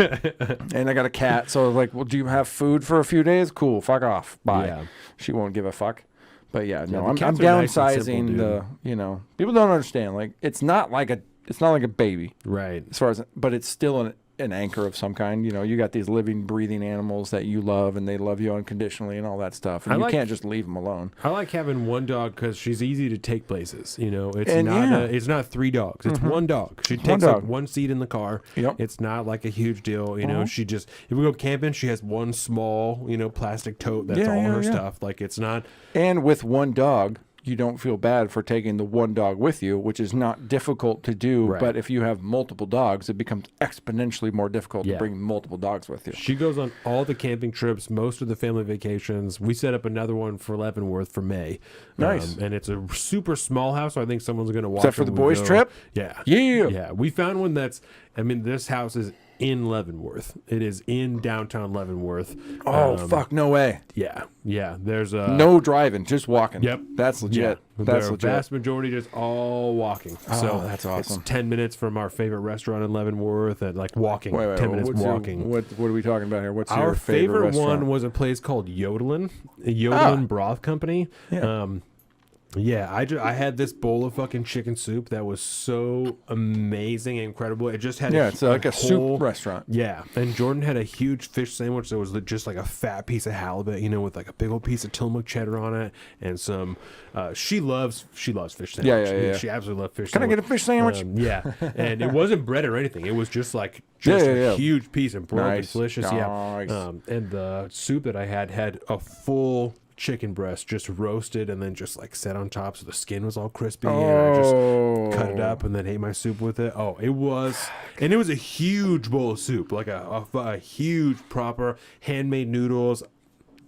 And I got a cat, so like, well, do you have food for a few days? Cool, fuck off. Bye. Yeah. She won't give a fuck. But yeah, no, the I'm cats are nice and downsizing simple, people don't understand. Like it's not like a baby Right. as far as, but it's still an anchor of some kind. You got these living, breathing animals that you love, and they love you unconditionally and all that stuff. And you can't just leave them alone. I like having one dog because she's easy to take places. It's And not it's not 3 dogs. It's one dog. She takes dog. like one seat in the car. Yep. It's not like a huge deal. She just, if we go camping, she has one small plastic tote. That's Yeah, all yeah, her yeah. stuff. Like it's not. And with one dog, you don't feel bad for taking the one dog with you, which is not difficult to do. Right. But if you have multiple dogs, it becomes exponentially more difficult Yeah. to bring multiple dogs with you. She goes on all the camping trips, most of the family vacations. We set up another one for Leavenworth for May. Nice. And it's a super small house, so I think someone's going to watch that for it the when we boys' go. trip? Yeah. Yeah. Yeah. We found one this house is in Leavenworth. It is in downtown Leavenworth. Oh, fuck, no way. Yeah. Yeah. There's a... No driving, just walking. Yep. That's legit. Yeah. That's The legit. vast majority just all walking. Oh, So that's awesome. It's 10 minutes from our favorite restaurant in Leavenworth and like walking. Wait, 10 minutes what's walking. what are we talking about here? What's Our your favorite restaurant? one was a place called Yodelin, a Yodelin Broth Company. Yeah. I had this bowl of fucking chicken soup that was so amazing and incredible. It just had It's like a whole- soup restaurant. Yeah, and Jordan had a huge fish sandwich that was just like a fat piece of halibut, with like a big old piece of Tillamook cheddar on it, and some. She loves fish sandwich. Yeah. She absolutely loves fish. Can I get a fish sandwich? Yeah, and it wasn't bread or anything. It was just like a huge piece and broiled. Nice. Delicious. Nice. Yeah. And the soup that I had a full chicken breast just roasted and then just like set on top so the skin was all crispy, and I just cut it up and then ate my soup with it. It was a huge bowl of soup, like a huge proper handmade noodles.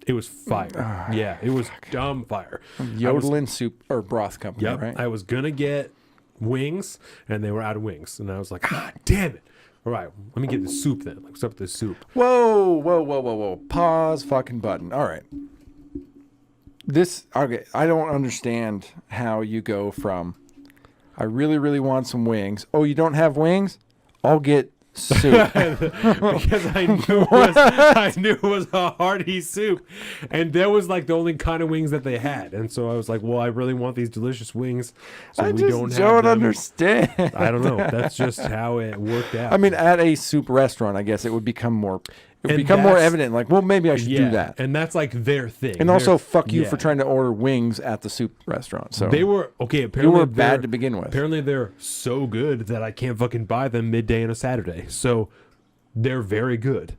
It was fire. Yeah, it was dumb fire. Yodelin Soup or Broth Company, Yep. right? I was gonna get wings and they were out of wings, and I was like, damn it. All right, let me get the soup then. What's up with the soup? Whoa. Pause fucking button. All right. Okay, I don't understand how you go from, I really, really want some wings. Oh, you don't have wings? I'll get soup. Because I knew it was a hearty soup, and that was like the only kind of wings that they had, and so I was like, well, I really want these delicious wings, so I we just don't have don't them. understand. I don't know. That's just how it worked out. I mean, at a soup restaurant, I guess it would become more. It would And become more that's- evident. Like, well, maybe I should do that. and that's like their thing. And also, fuck you yeah. for trying to order wings at the soup restaurant. So They were okay. Apparently, were bad they're- to begin with. Apparently, they're so good that I can't fucking buy them midday on a Saturday. So they're very good.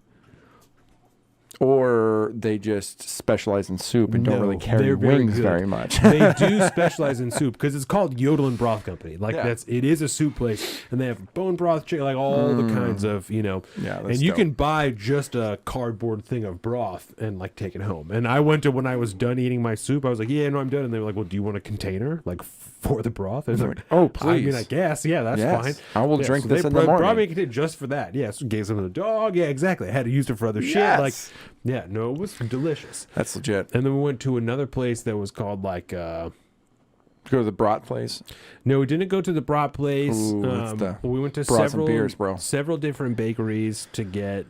or they just specialize in soup and don't No, really carry they're very wings good. very much. They do specialize in soup because it's called Yodelin Broth Company. Like Yeah. it is a soup place, and they have bone broth, chicken, like all the kinds of Yeah, and that's you dope. can buy just a cardboard thing of broth and like take it home. And I went to when I was done eating my soup, I was like, yeah, no, I'm done. And they were like, well, do you want a container like for the broth? And I was like, Oh, I mean, please. I guess, yeah, that's Yes. fine. I will Yeah, drink so this they in the brought morning. me a container just for that. Yeah, so gave some to the dog. Yeah, exactly. I had to use it for other shit. Like, Yes. yeah, no, it was delicious. That's legit. And then we went to another place that was called like Go to the brat place. no, we didn't go to the brat place. Ooh, what's the We went to brats and several beers, bro? several different bakeries to get,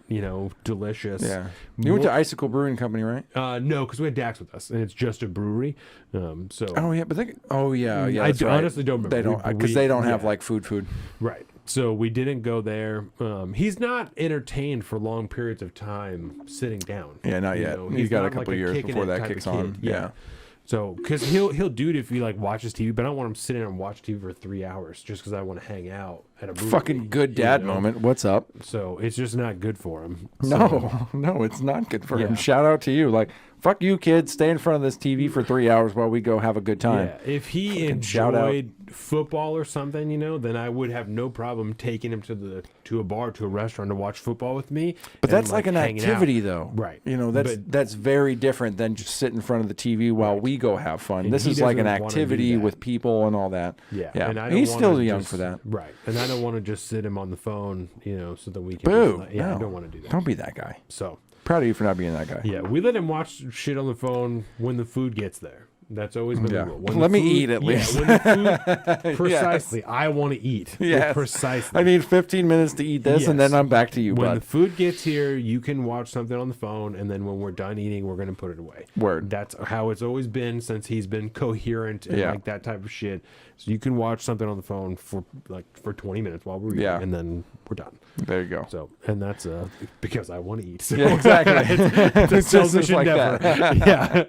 delicious. Yeah. You went to Icicle Brewing Company, right? No, because we had Dax with us, and it's just a brewery. So Oh yeah, but they. Oh yeah, yeah. I That's right. honestly don't remember. They don't We- because they don't have yeah. like food. right. So we didn't go there. He's not entertained for long periods of time sitting down. Yeah, not You yet. know, He's got a not couple like years kicking before it that type of kicks kid. on. Yeah. So, because he'll do it if he like watches TV, but I don't want him sitting and watch TV for 3 hours just because I want to hang out at a brewery, Fucking good dad moment. What's up? So it's just not good for him. No, it's not good for Yeah. him. Shout out to you. Like, fuck you, kids. Stay in front of this TV for 3 hours while we go have a good time. Yeah, if he Fucking shout out. enjoyed football or something, then I would have no problem taking him to a bar, to a restaurant to watch football with me. But and, that's like an hanging out. activity, though. Right. That's very different than just sit in front of the TV while we go have fun. And This he is like an doesn't wanna do activity that. with people and all that. Yeah, Yeah. And I don't He's wanna still young just- for that. right? And I don't want to just sit him on the phone, so that we can. Boo. Just, yeah, No. I don't want to do that. Don't be that guy. So Proud of you for not being that guy. yeah, we let him watch shit on the phone when the food gets there. That's always been Yeah. the rule. When Let the me food- eat at least. When the food, precisely. I want to eat. Yes. Precisely. I need 15 minutes to eat this, and Yes. then I'm back to you, When bud. the food gets here, you can watch something on the phone, and then when we're done eating, we're gonna put it away. Word. That's how it's always been since he's been coherent and Yeah. like that type of shit. So you can watch something on the phone for 20 minutes while we're eating, Yeah. and then we're done. There you go. So, and that's because I want to eat. So Yeah, exactly. it's a It's just selfish like endeavor. that. Yeah.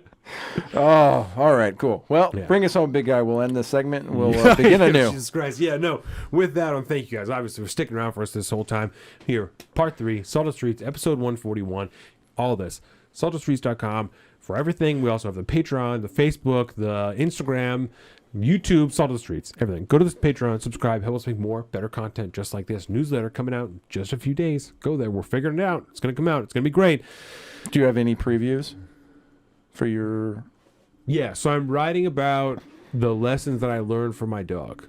Oh, all right, cool. Well, Yeah. bring us home, big guy. We'll end this segment and we'll begin anew. Jesus Christ. Yeah, no. With that, thank you guys. Obviously, for sticking around for us this whole time. Here, part 3, Salted Streets, episode 141. All this. SaltedStreets.com for everything. We also have the Patreon, the Facebook, the Instagram, YouTube, Salted Streets, everything. Go to this Patreon, subscribe, help us make more, better content just like this. Newsletter coming out in just a few days. Go there. We're figuring it out. It's going to come out. It's going to be great. Do you have any previews for your? Yeah, so I'm writing about the lessons that I learned from my dog.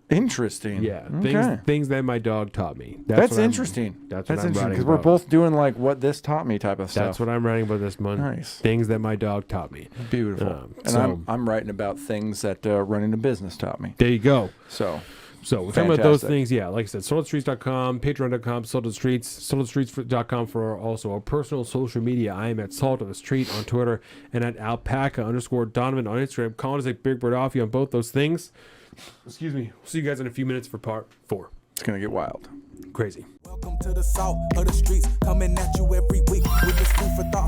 Interesting. Yeah, Okay. things that my dog taught me. That's what I'm- interesting. That's what That's I'm interesting writing because we're about. both doing like what this taught me type of stuff. That's what I'm writing about this month. Nice. Things that my dog taught me. Beautiful. And so- I'm writing about things that running a business taught me. There you go. So So we're talking about those Fantastic. things. Yeah, like I said, saltedstreets.com, patreon.com, saltedstreets, saltedstreets.com for also our personal social media. I am at Salt of the Street on Twitter and at alpaca_Donovan on Instagram. Colin is at Big Bird Offie on both those things. Excuse me. We'll see you guys in a few minutes for part 4. it's gonna get wild. Crazy. Welcome to the salt of the streets, coming at you every week with this food for thought.